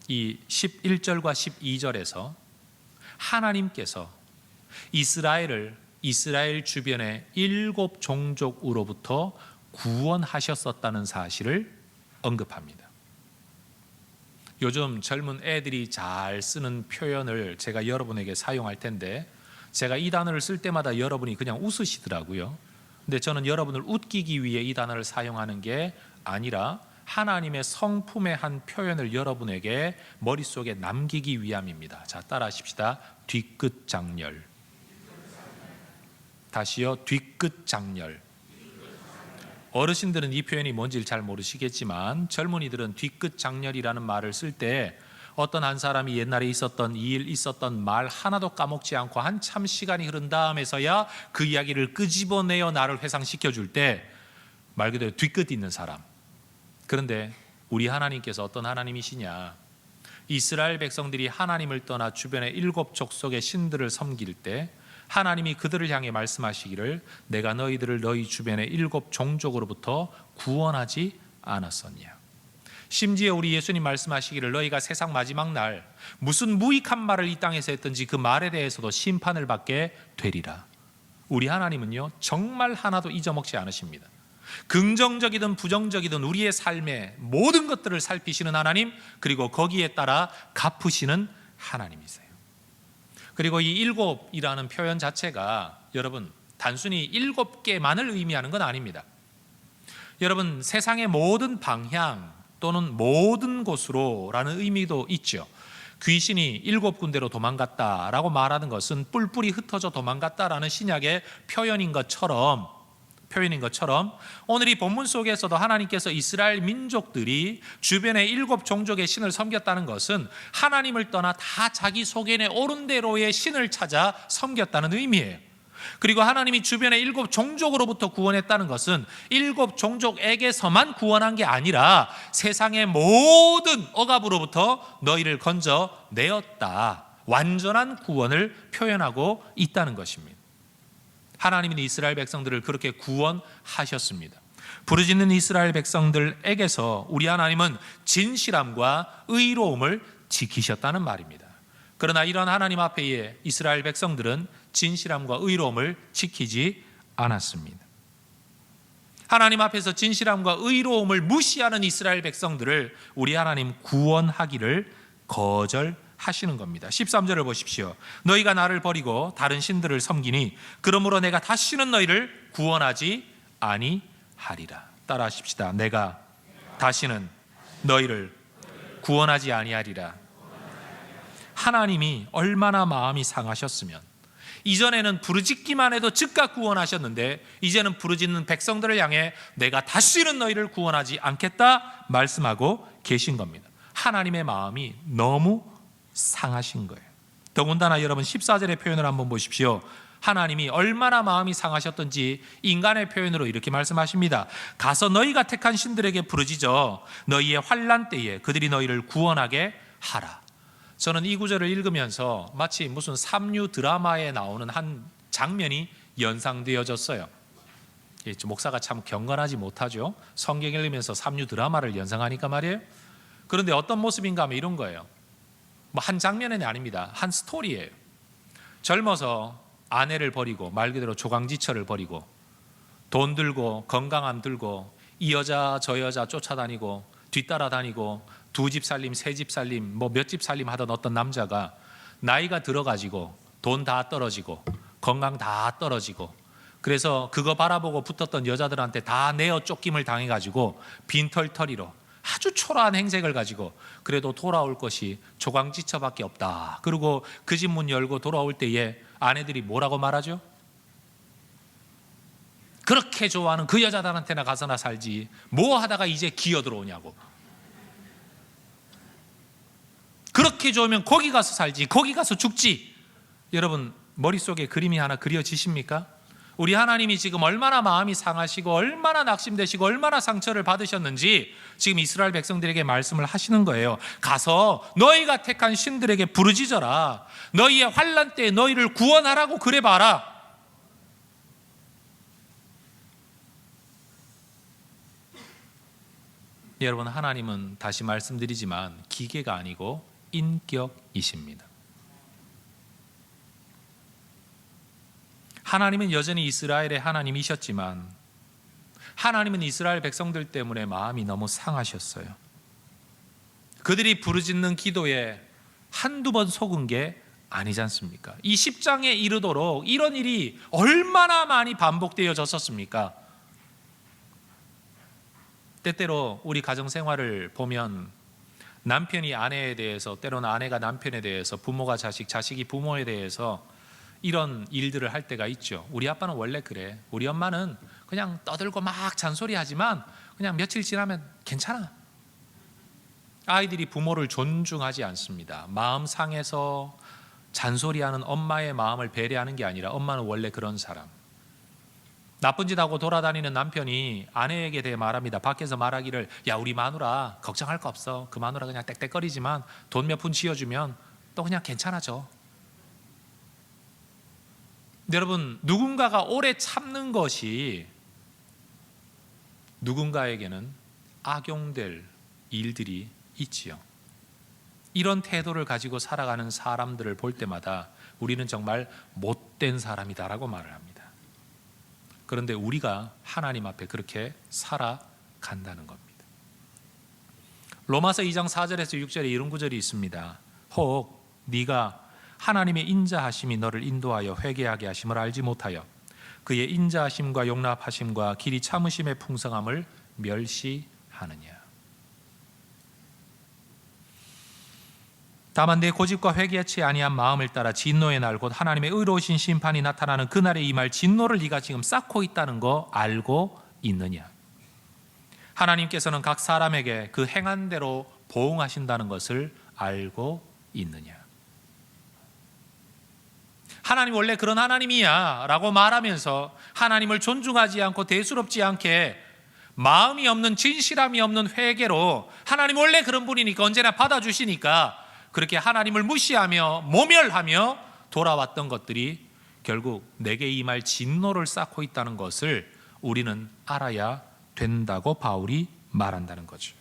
이 11절과 12절에서 하나님께서 이스라엘 주변의 7 종족으로부터 구원하셨었다는 사실을 언급합니다. 요즘 젊은 애들이 잘 쓰는 표현을 제가 여러분에게 사용할 텐데, 제가 이 단어를 쓸 때마다 여러분이 그냥 웃으시더라고요. 근데 저는 여러분을 웃기기 위해 이 단어를 사용하는 게 아니라 하나님의 성품의 한 표현을 여러분에게 머릿속에 남기기 위함입니다. 자, 따라하십시다. 뒤끝 장렬. 다시요. 뒤끝 장렬. 어르신들은 이 표현이 뭔지 잘 모르시겠지만 젊은이들은 뒤끝 장렬이라는 말을 쓸 때 어떤 한 사람이 옛날에 있었던 일, 있었던 말 하나도 까먹지 않고 한참 시간이 흐른 다음에서야 그 이야기를 끄집어내어 나를 회상시켜 줄 때 말 그대로 뒤끝 있는 사람. 그런데 우리 하나님께서 어떤 하나님이시냐? 이스라엘 백성들이 하나님을 떠나 주변의 7 족속의 신들을 섬길 때 하나님이 그들을 향해 말씀하시기를 내가 너희들을 너희 주변의 7 종족으로부터 구원하지 않았었냐. 심지어 우리 예수님 말씀하시기를 너희가 세상 마지막 날 무슨 무익한 말을 이 땅에서 했든지 그 말에 대해서도 심판을 받게 되리라. 우리 하나님은요 정말 하나도 잊어먹지 않으십니다. 긍정적이든 부정적이든 우리의 삶의 모든 것들을 살피시는 하나님, 그리고 거기에 따라 갚으시는 하나님이세요. 그리고 이 7이라는 표현 자체가 여러분 단순히 7개만을 의미하는 건 아닙니다. 여러분 세상의 모든 방향 또는 모든 곳으로 라는 의미도 있죠. 귀신이 7군데로 도망갔다라고 말하는 것은 뿔뿔이 흩어져 도망갔다라는 신약의 표현인 것처럼 오늘 이 본문 속에서도 하나님께서 이스라엘 민족들이 주변의 7 종족의 신을 섬겼다는 것은 하나님을 떠나 다 자기 속에 옳은 대로의 신을 찾아 섬겼다는 의미예요. 그리고 하나님이 주변의 7 종족으로부터 구원했다는 것은 7 종족에게서만 구원한 게 아니라 세상의 모든 억압으로부터 너희를 건져내었다. 완전한 구원을 표현하고 있다는 것입니다. 하나님은 이스라엘 백성들을 그렇게 구원하셨습니다. 부르짖는 이스라엘 백성들에게서 우리 하나님은 진실함과 의로움을 지키셨다는 말입니다. 그러나 이런 하나님 앞에 이스라엘 백성들은 진실함과 의로움을 지키지 않았습니다. 하나님 앞에서 진실함과 의로움을 무시하는 이스라엘 백성들을 우리 하나님 구원하기를 거절하시는 겁니다. 13절을 보십시오. 너희가 나를 버리고 다른 신들을 섬기니 그러므로 내가 다시는 너희를 구원하지 아니하리라. 따라하십시다. 내가 다시는 너희를 구원하지 아니하리라. 하나님이 얼마나 마음이 상하셨으면 이전에는 부르짖기만 해도 즉각 구원하셨는데 이제는 부르짖는 백성들을 향해 내가 다시는 너희를 구원하지 않겠다 말씀하고 계신 겁니다. 하나님의 마음이 너무 상하신 거예요. 더군다나 여러분 14절의 표현을 한번 보십시오. 하나님이 얼마나 마음이 상하셨던지 인간의 표현으로 이렇게 말씀하십니다. 가서 너희가 택한 신들에게 부르짖어 너희의 환난 때에 그들이 너희를 구원하게 하라. 저는 이 구절을 읽으면서 마치 무슨 삼류 드라마에 나오는 한 장면이 연상되어졌어요. 목사가 참 경건하지 못하죠. 성경 읽으면서 삼류 드라마를 연상하니까 말이에요. 그런데 어떤 모습인가 하면 이런 거예요. 한 장면은 아닙니다. 한 스토리예요. 젊어서 아내를 버리고 말 그대로 조강지처를 버리고 돈 들고 건강함 들고 이 여자 저 여자 쫓아다니고 뒤따라다니고 2집 살림, 3집 살림, 몇 집 살림 하던 어떤 남자가 나이가 들어가지고 돈 다 떨어지고 건강 다 떨어지고 그래서 그거 바라보고 붙었던 여자들한테 다 내어 쫓김을 당해가지고 빈털터리로 아주 초라한 행색을 가지고 그래도 돌아올 것이 조강지처밖에 없다. 그리고 그 집 문 열고 돌아올 때에 아내들이 뭐라고 말하죠? 그렇게 좋아하는 그 여자들한테나 가서나 살지 뭐 하다가 이제 기어 들어오냐고. 그렇게 좋으면 거기 가서 살지 거기 가서 죽지. 여러분 머릿속에 그림이 하나 그려지십니까? 우리 하나님이 지금 얼마나 마음이 상하시고 얼마나 낙심되시고 얼마나 상처를 받으셨는지 지금 이스라엘 백성들에게 말씀을 하시는 거예요. 가서 너희가 택한 신들에게 부르짖어라. 너희의 환난 때에 너희를 구원하라고 그래봐라. 여러분, 하나님은 다시 말씀드리지만 기계가 아니고 인격이십니다. 하나님은 여전히 이스라엘의 하나님이셨지만 하나님은 이스라엘 백성들 때문에 마음이 너무 상하셨어요. 그들이 부르짖는 기도에 한두 번 속은 게 아니지 않습니까? 이 10장에 이르도록 이런 일이 얼마나 많이 반복되어졌었습니까? 때때로 우리 가정생활을 보면 남편이 아내에 대해서, 때로는 아내가 남편에 대해서, 부모가 자식, 자식이 부모에 대해서 이런 일들을 할 때가 있죠. 우리 아빠는 원래 그래. 우리 엄마는 그냥 떠들고 막 잔소리하지만 그냥 며칠 지나면 괜찮아. 아이들이 부모를 존중하지 않습니다. 마음 상해서 잔소리하는 엄마의 마음을 배려하는 게 아니라 엄마는 원래 그런 사람. 나쁜 짓 하고 돌아다니는 남편이 아내에게 대해 말합니다. 밖에서 말하기를, 야, 우리 마누라 걱정할 거 없어. 그 마누라 그냥 땡땡거리지만 돈 몇 푼 쥐어주면 또 그냥 괜찮아져. 여러분, 누군가가 오래 참는 것이 누군가에게는 악용될 일들이 있지요. 이런 태도를 가지고 살아가는 사람들을 볼 때마다 우리는 정말 못된 사람이다라고 말을 합니다. 그런데 우리가 하나님 앞에 그렇게 살아간다는 겁니다. 로마서 2장 4절에서 6절에 이런 구절이 있습니다. 혹 네가 하나님의 인자하심이 너를 인도하여 회개하게 하심을 알지 못하여 그의 인자하심과 용납하심과 길이 참으심의 풍성함을 멸시하느냐. 다만 내 고집과 회개치 아니한 마음을 따라 진노의 날 곧 하나님의 의로우신 심판이 나타나는 그날에 임할 진노를 네가 지금 쌓고 있다는 거 알고 있느냐. 하나님께서는 각 사람에게 그 행한 대로 보응하신다는 것을 알고 있느냐. 하나님 원래 그런 하나님이야 라고 말하면서 하나님을 존중하지 않고 대수롭지 않게 마음이 없는, 진실함이 없는 회개로 하나님 원래 그런 분이니까 언제나 받아주시니까 그렇게 하나님을 무시하며 모멸하며 돌아왔던 것들이 결국 내게 임할 진노를 쌓고 있다는 것을 우리는 알아야 된다고 바울이 말한다는 거죠.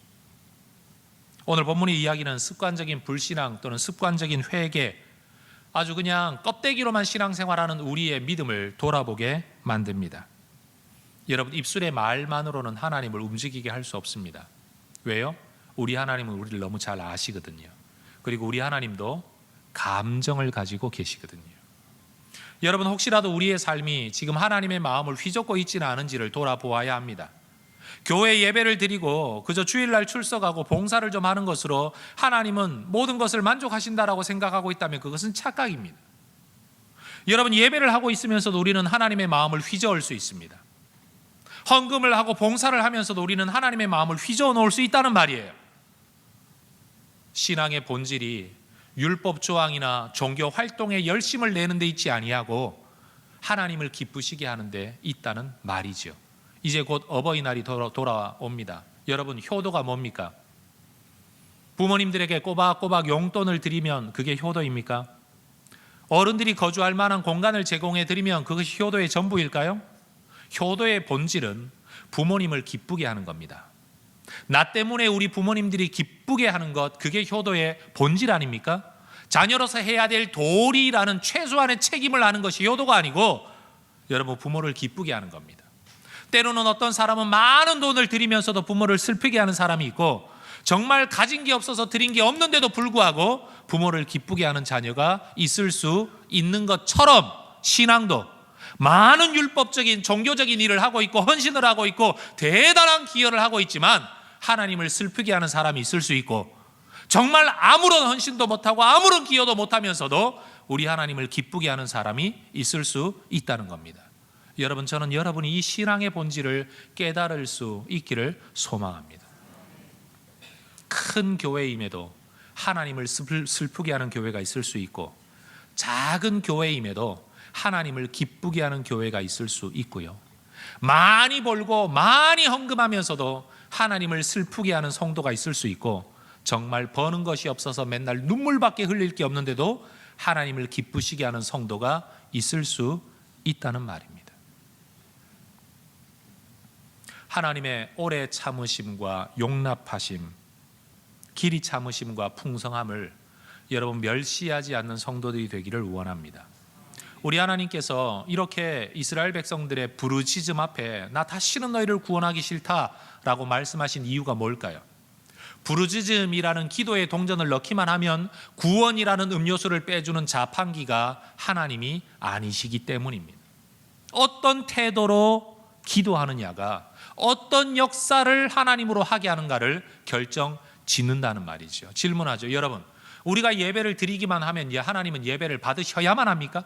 오늘 본문의 이야기는 습관적인 불신앙 또는 습관적인 회개, 아주 그냥 껍데기로만 신앙생활하는 우리의 믿음을 돌아보게 만듭니다. 여러분, 입술의 말만으로는 하나님을 움직이게 할 수 없습니다. 왜요? 우리 하나님은 우리를 너무 잘 아시거든요. 그리고 우리 하나님도 감정을 가지고 계시거든요. 여러분, 혹시라도 우리의 삶이 지금 하나님의 마음을 휘젓고 있지는 않은지를 돌아보아야 합니다. 교회 예배를 드리고 그저 주일날 출석하고 봉사를 좀 하는 것으로 하나님은 모든 것을 만족하신다라고 생각하고 있다면 그것은 착각입니다. 여러분, 예배를 하고 있으면서도 우리는 하나님의 마음을 휘저을 수 있습니다. 헌금을 하고 봉사를 하면서도 우리는 하나님의 마음을 휘저어 놓을 수 있다는 말이에요. 신앙의 본질이 율법 조항이나 종교 활동에 열심을 내는 데 있지 아니하고 하나님을 기쁘시게 하는 데 있다는 말이죠. 이제 곧 어버이날이 돌아옵니다. 여러분, 효도가 뭡니까? 부모님들에게 꼬박꼬박 용돈을 드리면 그게 효도입니까? 어른들이 거주할 만한 공간을 제공해 드리면 그것이 효도의 전부일까요? 효도의 본질은 부모님을 기쁘게 하는 겁니다. 나 때문에 우리 부모님들이 기쁘게 하는 것, 그게 효도의 본질 아닙니까? 자녀로서 해야 될 도리라는 최소한의 책임을 하는 것이 효도가 아니고 여러분, 부모를 기쁘게 하는 겁니다. 때로는 어떤 사람은 많은 돈을 들이면서도 부모를 슬프게 하는 사람이 있고, 정말 가진 게 없어서 드린 게 없는데도 불구하고 부모를 기쁘게 하는 자녀가 있을 수 있는 것처럼 신앙도 많은 율법적인 종교적인 일을 하고 있고 헌신을 하고 있고 대단한 기여를 하고 있지만 하나님을 슬프게 하는 사람이 있을 수 있고, 정말 아무런 헌신도 못하고 아무런 기여도 못하면서도 우리 하나님을 기쁘게 하는 사람이 있을 수 있다는 겁니다. 여러분, 저는 여러분이 이 신앙의 본질을 깨달을 수 있기를 소망합니다. 큰 교회임에도 하나님을 슬프게 하는 교회가 있을 수 있고, 작은 교회임에도 하나님을 기쁘게 하는 교회가 있을 수 있고요, 많이 벌고 많이 헌금하면서도 하나님을 슬프게 하는 성도가 있을 수 있고, 정말 버는 것이 없어서 맨날 눈물밖에 흘릴 게 없는데도 하나님을 기쁘시게 하는 성도가 있을 수 있다는 말입니다. 하나님의 오래 참으심과 용납하심, 길이 참으심과 풍성함을 여러분 멸시하지 않는 성도들이 되기를 원합니다. 우리 하나님께서 이렇게 이스라엘 백성들의 부르짖음 앞에 나 다시는 너희를 구원하기 싫다라고 말씀하신 이유가 뭘까요? 부르짖음이라는 기도의 동전을 넣기만 하면 구원이라는 음료수를 빼주는 자판기가 하나님이 아니시기 때문입니다. 어떤 태도로 기도하느냐가 어떤 역사를 하나님으로 하게 하는가를 결정 짓는다는 말이죠. 질문하죠. 여러분, 우리가 예배를 드리기만 하면 하나님은 예배를 받으셔야만 합니까?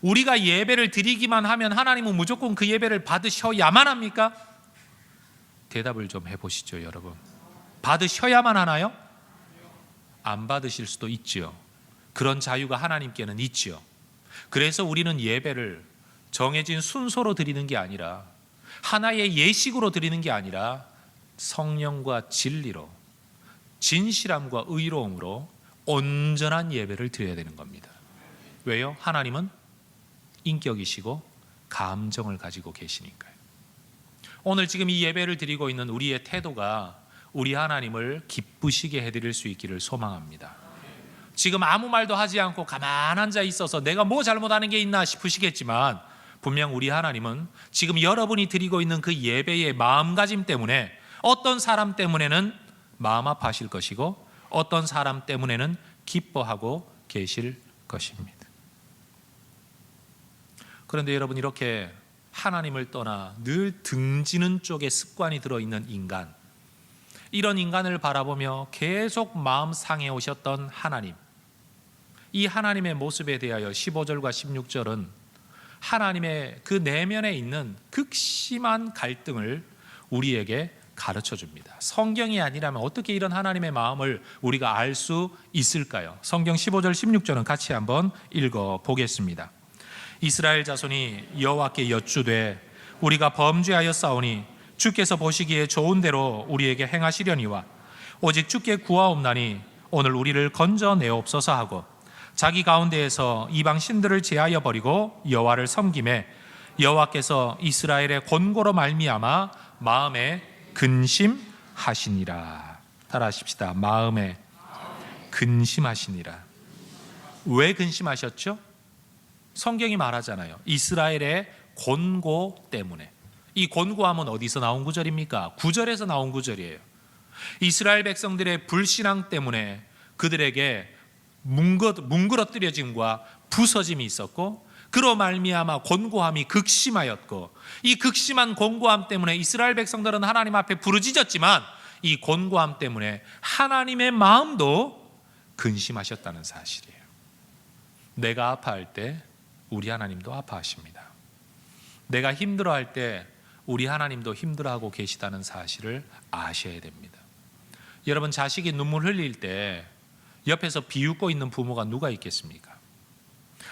우리가 예배를 드리기만 하면 하나님은 무조건 그 예배를 받으셔야만 합니까? 대답을 좀 해보시죠, 여러분. 받으셔야만 하나요? 안 받으실 수도 있죠. 그런 자유가 하나님께는 있죠. 그래서 우리는 예배를 정해진 순서로 드리는 게 아니라, 하나의 예식으로 드리는 게 아니라 성령과 진리로, 진실함과 의로움으로 온전한 예배를 드려야 되는 겁니다. 왜요? 하나님은 인격이시고 감정을 가지고 계시니까요. 오늘 지금 이 예배를 드리고 있는 우리의 태도가 우리 하나님을 기쁘시게 해드릴 수 있기를 소망합니다. 지금 아무 말도 하지 않고 가만 앉아 있어서 내가 뭐 잘못하는 게 있나 싶으시겠지만, 분명 우리 하나님은 지금 여러분이 드리고 있는 그 예배의 마음가짐 때문에 어떤 사람 때문에는 마음 아파하실 것이고, 어떤 사람 때문에는 기뻐하고 계실 것입니다. 그런데 여러분, 이렇게 하나님을 떠나 늘 등지는 쪽에 습관이 들어있는 인간, 이런 인간을 바라보며 계속 마음 상해 오셨던 하나님, 이 하나님의 모습에 대하여 15절과 16절은 하나님의 그 내면에 있는 극심한 갈등을 우리에게 가르쳐 줍니다. 성경이 아니라면 어떻게 이런 하나님의 마음을 우리가 알 수 있을까요? 성경 15절 16절은 같이 한번 읽어 보겠습니다. 이스라엘 자손이 여호와께 여쭈되 우리가 범죄하여 싸우니 주께서 보시기에 좋은 대로 우리에게 행하시려니와 오직 주께 구하옵나니 오늘 우리를 건져내옵소서 하고, 자기 가운데에서 이방 신들을 제하여 버리고 여호와를 섬기매 여호와께서 이스라엘의 권고로 말미암아 마음에 근심하시니라. 따라하십시다. 마음에 근심하시니라. 왜 근심하셨죠? 성경이 말하잖아요. 이스라엘의 권고 때문에. 이 권고함은 어디서 나온 구절입니까? 9절에서 나온 구절이에요. 이스라엘 백성들의 불신앙 때문에 그들에게 뭉그러뜨려짐과 부서짐이 있었고, 그로 말미암아 권고함이 극심하였고, 이 극심한 권고함 때문에 이스라엘 백성들은 하나님 앞에 부르짖었지만 이 권고함 때문에 하나님의 마음도 근심하셨다는 사실이에요. 내가 아파할 때 우리 하나님도 아파하십니다. 내가 힘들어할 때 우리 하나님도 힘들어하고 계시다는 사실을 아셔야 됩니다. 여러분, 자식이 눈물 흘릴 때 옆에서 비웃고 있는 부모가 누가 있겠습니까?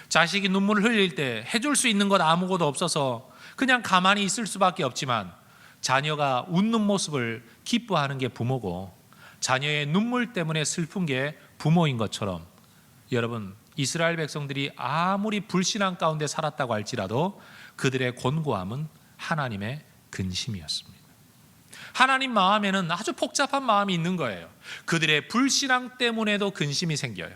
자식이 눈물을 흘릴 때 해줄 수 있는 것 아무것도 없어서 그냥 가만히 있을 수밖에 없지만, 자녀가 웃는 모습을 기뻐하는 게 부모고 자녀의 눈물 때문에 슬픈 게 부모인 것처럼, 여러분, 이스라엘 백성들이 아무리 불신앙 가운데 살았다고 할지라도 그들의 권고함은 하나님의 근심이었습니다. 하나님 마음에는 아주 복잡한 마음이 있는 거예요. 그들의 불신앙 때문에도 근심이 생겨요.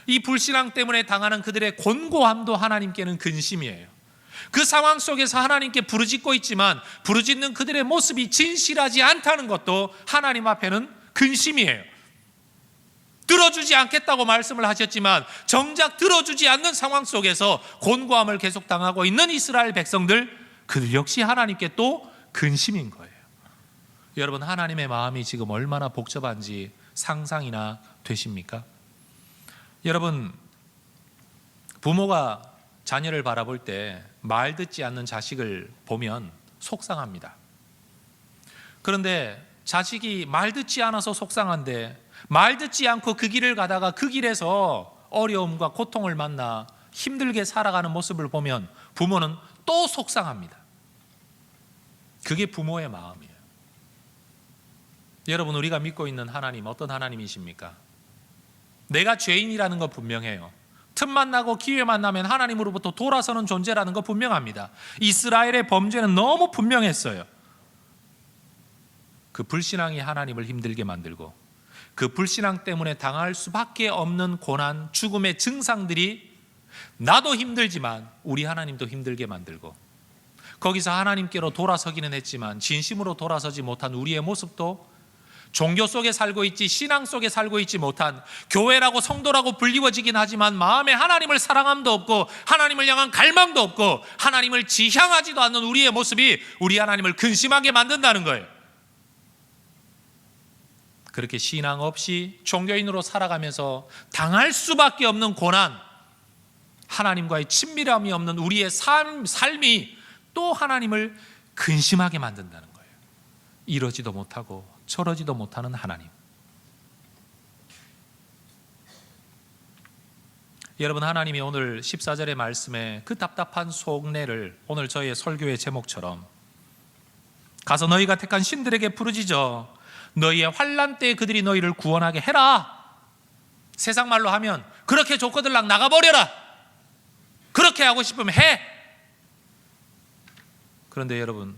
이 불신앙 때문에 당하는 그들의 권고함도 하나님께는 근심이에요. 그 상황 속에서 하나님께 부르짖고 있지만 부르짖는 그들의 모습이 진실하지 않다는 것도 하나님 앞에는 근심이에요. 들어주지 않겠다고 말씀을 하셨지만 정작 들어주지 않는 상황 속에서 권고함을 계속 당하고 있는 이스라엘 백성들, 그들 역시 하나님께 또 근심인 거예요. 여러분, 하나님의 마음이 지금 얼마나 복잡한지 상상이나 되십니까? 여러분, 부모가 자녀를 바라볼 때 말 듣지 않는 자식을 보면 속상합니다. 그런데 자식이 말 듣지 않아서 속상한데 말 듣지 않고 그 길을 가다가 그 길에서 어려움과 고통을 만나 힘들게 살아가는 모습을 보면 부모는 또 속상합니다. 그게 부모의 마음이에요. 여러분, 우리가 믿고 있는 하나님 어떤 하나님이십니까? 내가 죄인이라는 거 분명해요. 틈만 나고 기회만 나면 하나님으로부터 돌아서는 존재라는 거 분명합니다. 이스라엘의 범죄는 너무 분명했어요. 그 불신앙이 하나님을 힘들게 만들고 그 불신앙 때문에 당할 수밖에 없는 고난, 죽음의 증상들이 나도 힘들지만 우리 하나님도 힘들게 만들고, 거기서 하나님께로 돌아서기는 했지만 진심으로 돌아서지 못한 우리의 모습도 종교 속에 살고 있지 신앙 속에 살고 있지 못한, 교회라고 성도라고 불리워지긴 하지만 마음에 하나님을 사랑함도 없고 하나님을 향한 갈망도 없고 하나님을 지향하지도 않는 우리의 모습이 우리 하나님을 근심하게 만든다는 거예요. 그렇게 신앙 없이 종교인으로 살아가면서 당할 수밖에 없는 고난, 하나님과의 친밀함이 없는 우리의 삶이 또 하나님을 근심하게 만든다는 거예요. 이러지도 못하고 저러지도 못하는 하나님. 여러분, 하나님이 오늘 14절의 말씀에 그 답답한 속내를 오늘 저희의 설교의 제목처럼 가서 너희가 택한 신들에게 부르짖어 너희의 환난 때에 그들이 너희를 구원하게 해라. 세상 말로 하면 그렇게 족거들랑 나가버려라. 그렇게 하고 싶으면 해. 그런데 여러분,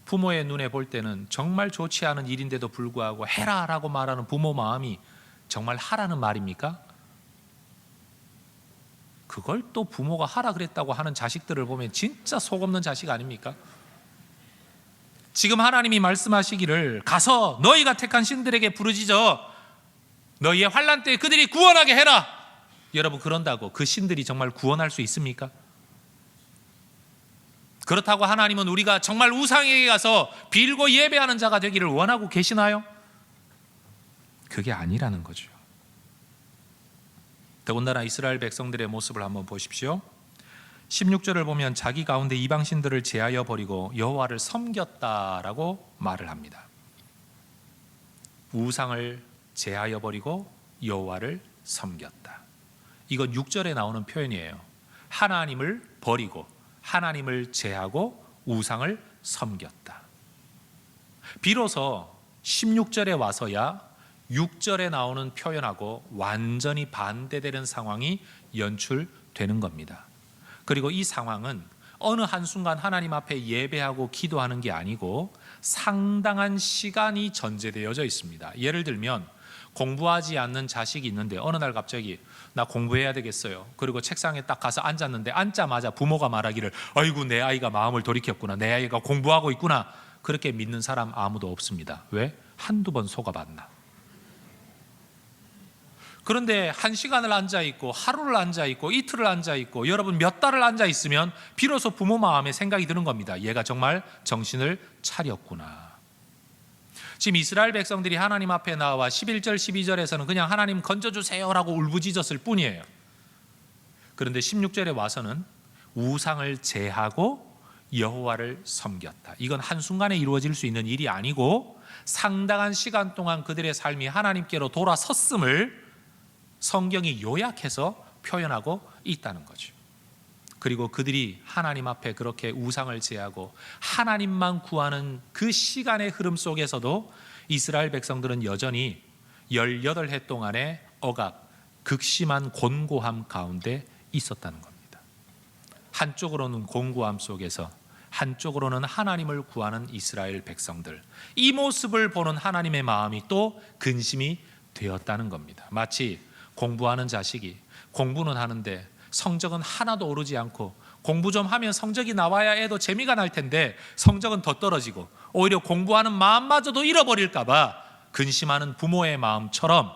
부모의 눈에 볼 때는 정말 좋지 않은 일인데도 불구하고 해라라고 말하는 부모 마음이 정말 하라는 말입니까? 그걸 또 부모가 하라 그랬다고 하는 자식들을 보면 진짜 속 없는 자식 아닙니까? 지금 하나님이 말씀하시기를 가서 너희가 택한 신들에게 부르짖어 너희의 환난 때에 그들이 구원하게 해라. 여러분, 그런다고 그 신들이 정말 구원할 수 있습니까? 그렇다고 하나님은 우리가 정말 우상에게 가서 빌고 예배하는 자가 되기를 원하고 계시나요? 그게 아니라는 거죠. 더군다나 이스라엘 백성들의 모습을 한번 보십시오. 16절을 보면 자기 가운데 이방신들을 제하여 버리고 여호와를 섬겼다라고 말을 합니다. 우상을 제하여 버리고 여호와를 섬겼다. 이건 6절에 나오는 표현이에요. 하나님을 버리고 하나님을 제하고 우상을 섬겼다. 비로소 16절에 와서야 6절에 나오는 표현하고 완전히 반대되는 상황이 연출되는 겁니다. 그리고 이 상황은 어느 한순간 하나님 앞에 예배하고 기도하는 게 아니고 상당한 시간이 전제되어져 있습니다. 예를 들면 공부하지 않는 자식이 있는데 어느 날 갑자기 나 공부해야 되겠어요. 그리고 책상에 딱 가서 앉았는데 앉자마자 부모가 말하기를 아이고 내 아이가 마음을 돌이켰구나. 내 아이가 공부하고 있구나. 그렇게 믿는 사람 아무도 없습니다. 왜? 한두 번 속아봤나. 그런데 1시간을 앉아있고 하루를 앉아있고 이틀을 앉아있고 여러분 몇 달을 앉아있으면 비로소 부모 마음에 생각이 드는 겁니다. 얘가 정말 정신을 차렸구나. 지금 이스라엘 백성들이 하나님 앞에 나와 11절 12절에서는 그냥 하나님 건져주세요라고 울부짖었을 뿐이에요. 그런데 16절에 와서는 우상을 제하고 여호와를 섬겼다. 이건 한순간에 이루어질 수 있는 일이 아니고 상당한 시간 동안 그들의 삶이 하나님께로 돌아섰음을 성경이 요약해서 표현하고 있다는 거죠. 그리고 그들이 하나님 앞에 그렇게 우상을 제하고 하나님만 구하는 그 시간의 흐름 속에서도 이스라엘 백성들은 여전히 18해 동안의 억압, 극심한 곤고함 가운데 있었다는 겁니다. 한쪽으로는 곤고함 속에서 한쪽으로는 하나님을 구하는 이스라엘 백성들, 이 모습을 보는 하나님의 마음이 또 근심이 되었다는 겁니다. 마치 공부하는 자식이 공부는 하는데 성적은 하나도 오르지 않고 공부 좀 하면 성적이 나와야 해도 재미가 날 텐데 성적은 더 떨어지고 오히려 공부하는 마음마저도 잃어버릴까 봐 근심하는 부모의 마음처럼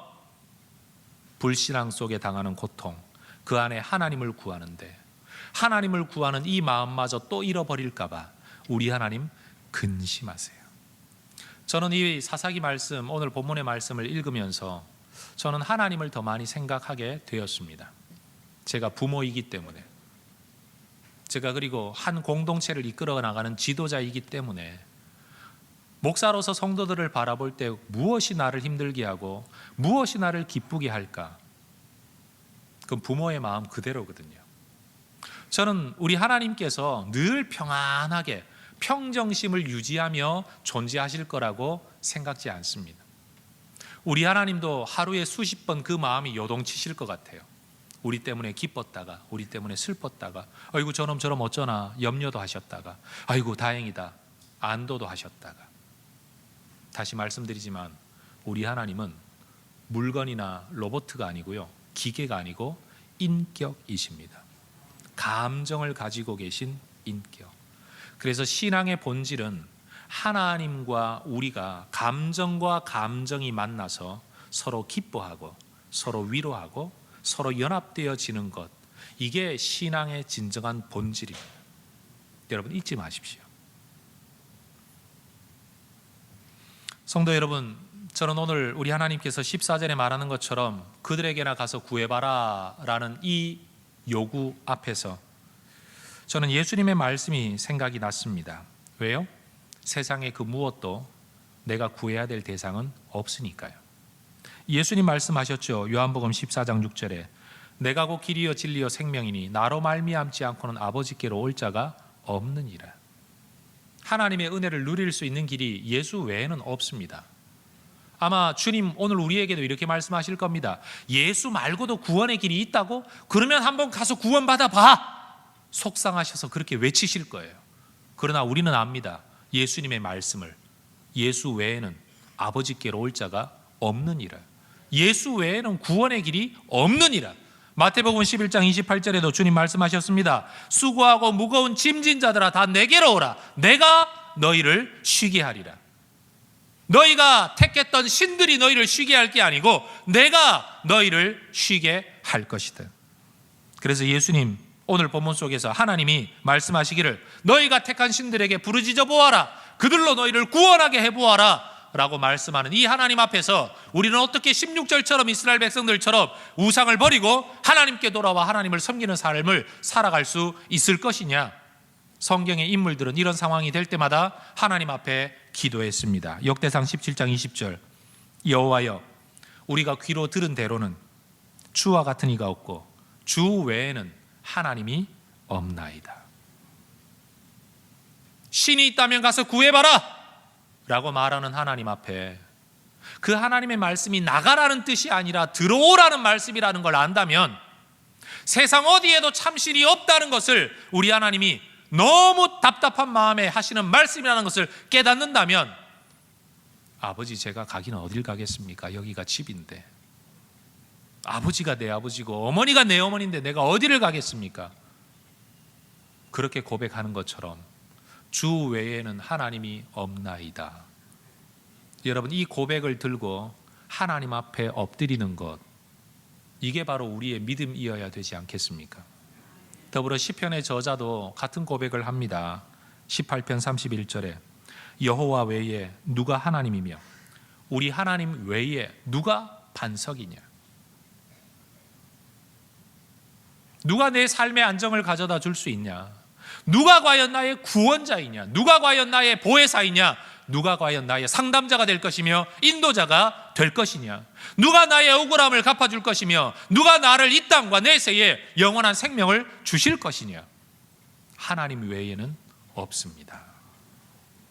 불신앙 속에 당하는 고통, 그 안에 하나님을 구하는데 하나님을 구하는 이 마음마저 또 잃어버릴까 봐 우리 하나님 근심하세요. 저는 이 사사기 말씀, 오늘 본문의 말씀을 읽으면서 저는 하나님을 더 많이 생각하게 되었습니다. 제가 부모이기 때문에, 제가 그리고 한 공동체를 이끌어 나가는 지도자이기 때문에 목사로서 성도들을 바라볼 때 무엇이 나를 힘들게 하고 무엇이 나를 기쁘게 할까? 그건 부모의 마음 그대로거든요. 저는 우리 하나님께서 늘 평안하게 평정심을 유지하며 존재하실 거라고 생각지 않습니다. 우리 하나님도 하루에 수십 번 그 마음이 요동치실 것 같아요. 우리 때문에 기뻤다가, 우리 때문에 슬펐다가, 아이고 저놈 어쩌나 염려도 하셨다가, 아이고 다행이다 안도도 하셨다가. 다시 말씀드리지만 우리 하나님은 물건이나 로봇가 아니고요, 기계가 아니고 인격이십니다. 감정을 가지고 계신 인격. 그래서 신앙의 본질은 하나님과 우리가 감정과 감정이 만나서 서로 기뻐하고 서로 위로하고 서로 연합되어지는 것, 이게 신앙의 진정한 본질입니다. 여러분 잊지 마십시오. 성도 여러분, 저는 오늘 우리 하나님께서 14절에 말하는 것처럼 그들에게나 가서 구해봐라 라는 이 요구 앞에서 저는 예수님의 말씀이 생각이 났습니다. 왜요? 세상의 그 무엇도 내가 구해야 될 대상은 없으니까요. 예수님 말씀하셨죠. 요한복음 14장 6절에 내가 곧 길이요 진리요 생명이니 나로 말미암지 않고는 아버지께로 올 자가 없느니라. 하나님의 은혜를 누릴 수 있는 길이 예수 외에는 없습니다. 아마 주님 오늘 우리에게도 이렇게 말씀하실 겁니다. 예수 말고도 구원의 길이 있다고? 그러면 한번 가서 구원 받아봐. 속상하셔서 그렇게 외치실 거예요. 그러나 우리는 압니다. 예수님의 말씀을. 예수 외에는 아버지께로 올 자가 없느니라. 예수 외에는 구원의 길이 없느니라. 마태복음 11장 28절에도 주님 말씀하셨습니다. 수고하고 무거운 짐진 자들아 다 내게로 오라. 내가 너희를 쉬게 하리라. 너희가 택했던 신들이 너희를 쉬게 할 게 아니고 내가 너희를 쉬게 할 것이다. 그래서 예수님 오늘 본문 속에서 하나님이 말씀하시기를 너희가 택한 신들에게 부르짖어 보아라. 그들로 너희를 구원하게 해보아라 라고 말씀하는 이 하나님 앞에서 우리는 어떻게 16절처럼 이스라엘 백성들처럼 우상을 버리고 하나님께 돌아와 하나님을 섬기는 삶을 살아갈 수 있을 것이냐. 성경의 인물들은 이런 상황이 될 때마다 하나님 앞에 기도했습니다. 역대상 17장 20절 여호와여 우리가 귀로 들은 대로는 주와 같은 이가 없고 주 외에는 하나님이 없나이다. 신이 있다면 가서 구해봐라 라고 말하는 하나님 앞에 그 하나님의 말씀이 나가라는 뜻이 아니라 들어오라는 말씀이라는 걸 안다면 세상 어디에도 참신이 없다는 것을 우리 하나님이 너무 답답한 마음에 하시는 말씀이라는 것을 깨닫는다면 아버지 제가 가기는 어딜 가겠습니까? 여기가 집인데 아버지가 내 아버지고 어머니가 내 어머니인데 내가 어디를 가겠습니까? 그렇게 고백하는 것처럼 주 외에는 하나님이 없나이다. 여러분 이 고백을 들고 하나님 앞에 엎드리는 것, 이게 바로 우리의 믿음이어야 되지 않겠습니까? 더불어 시편의 저자도 같은 고백을 합니다. 18편 31절에 여호와 외에 누가 하나님이며 우리 하나님 외에 누가 반석이냐. 누가 내 삶의 안정을 가져다 줄 수 있냐. 누가 과연 나의 구원자이냐. 누가 과연 나의 보혜사이냐. 누가 과연 나의 상담자가 될 것이며 인도자가 될 것이냐. 누가 나의 억울함을 갚아줄 것이며 누가 나를 이 땅과 내세에 영원한 생명을 주실 것이냐. 하나님 외에는 없습니다.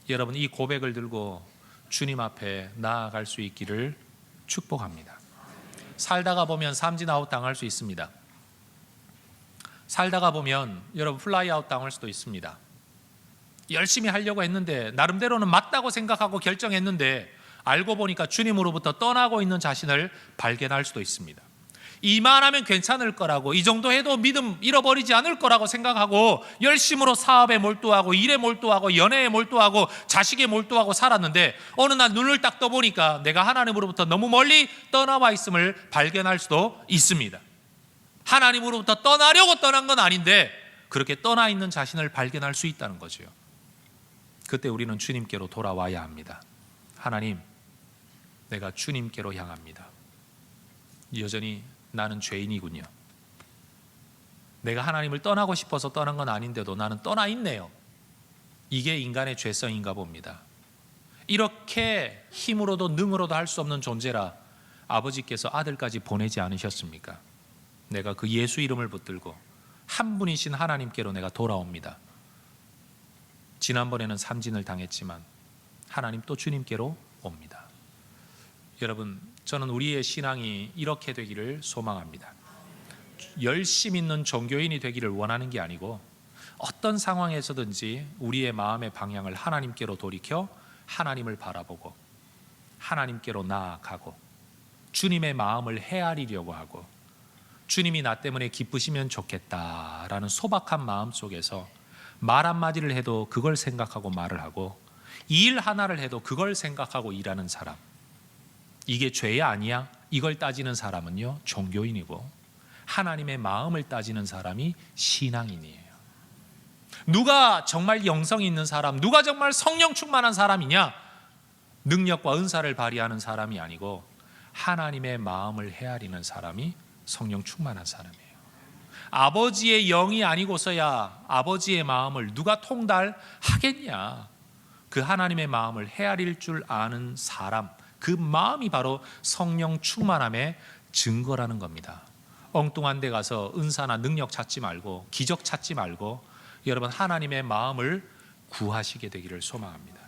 여러분 이 고백을 들고 주님 앞에 나아갈 수 있기를 축복합니다. 살다가 보면 삼진아웃 당할 수 있습니다. 살다가 보면 여러분 플라이아웃 당할 수도 있습니다. 열심히 하려고 했는데 나름대로는 맞다고 생각하고 결정했는데 알고 보니까 주님으로부터 떠나고 있는 자신을 발견할 수도 있습니다. 이만하면 괜찮을 거라고, 이 정도 해도 믿음 잃어버리지 않을 거라고 생각하고 열심으로 사업에 몰두하고 일에 몰두하고 연애에 몰두하고 자식에 몰두하고 살았는데 어느 날 눈을 딱 떠보니까 내가 하나님으로부터 너무 멀리 떠나와 있음을 발견할 수도 있습니다. 하나님으로부터 떠나려고 떠난 건 아닌데 그렇게 떠나 있는 자신을 발견할 수 있다는 거죠. 그때 우리는 주님께로 돌아와야 합니다. 하나님, 내가 주님께로 향합니다. 여전히 나는 죄인이군요. 내가 하나님을 떠나고 싶어서 떠난 건 아닌데도 나는 떠나 있네요. 이게 인간의 죄성인가 봅니다. 이렇게 힘으로도 능으로도 할 수 없는 존재라 아버지께서 아들까지 보내지 않으셨습니까? 내가 그 예수 이름을 붙들고 한 분이신 하나님께로 내가 돌아옵니다. 지난번에는 삼진을 당했지만 하나님 또 주님께로 옵니다. 여러분, 저는 우리의 신앙이 이렇게 되기를 소망합니다. 열심 있는 종교인이 되기를 원하는 게 아니고 어떤 상황에서든지 우리의 마음의 방향을 하나님께로 돌이켜 하나님을 바라보고 하나님께로 나아가고 주님의 마음을 헤아리려고 하고 주님이 나 때문에 기쁘시면 좋겠다라는 소박한 마음 속에서 말 한마디를 해도 그걸 생각하고 말을 하고 일 하나를 해도 그걸 생각하고 일하는 사람, 이게 죄야 아니야? 이걸 따지는 사람은요 종교인이고, 하나님의 마음을 따지는 사람이 신앙인이에요. 누가 정말 영성이 있는 사람, 누가 정말 성령 충만한 사람이냐? 능력과 은사를 발휘하는 사람이 아니고 하나님의 마음을 헤아리는 사람이 성령 충만한 사람이에요. 아버지의 영이 아니고서야 아버지의 마음을 누가 통달하겠냐? 그 하나님의 마음을 헤아릴 줄 아는 사람, 그 마음이 바로 성령 충만함의 증거라는 겁니다. 엉뚱한 데 가서 은사나 능력 찾지 말고 기적 찾지 말고 여러분 하나님의 마음을 구하시게 되기를 소망합니다.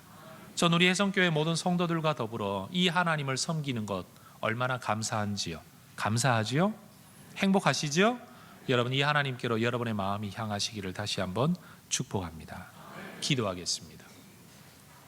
전 우리 혜성교회 모든 성도들과 더불어 이 하나님을 섬기는 것 얼마나 감사한지요. 감사하지요? 행복하시지요? 여러분 이 하나님께로 여러분의 마음이 향하시기를 다시 한번 축복합니다. 기도하겠습니다.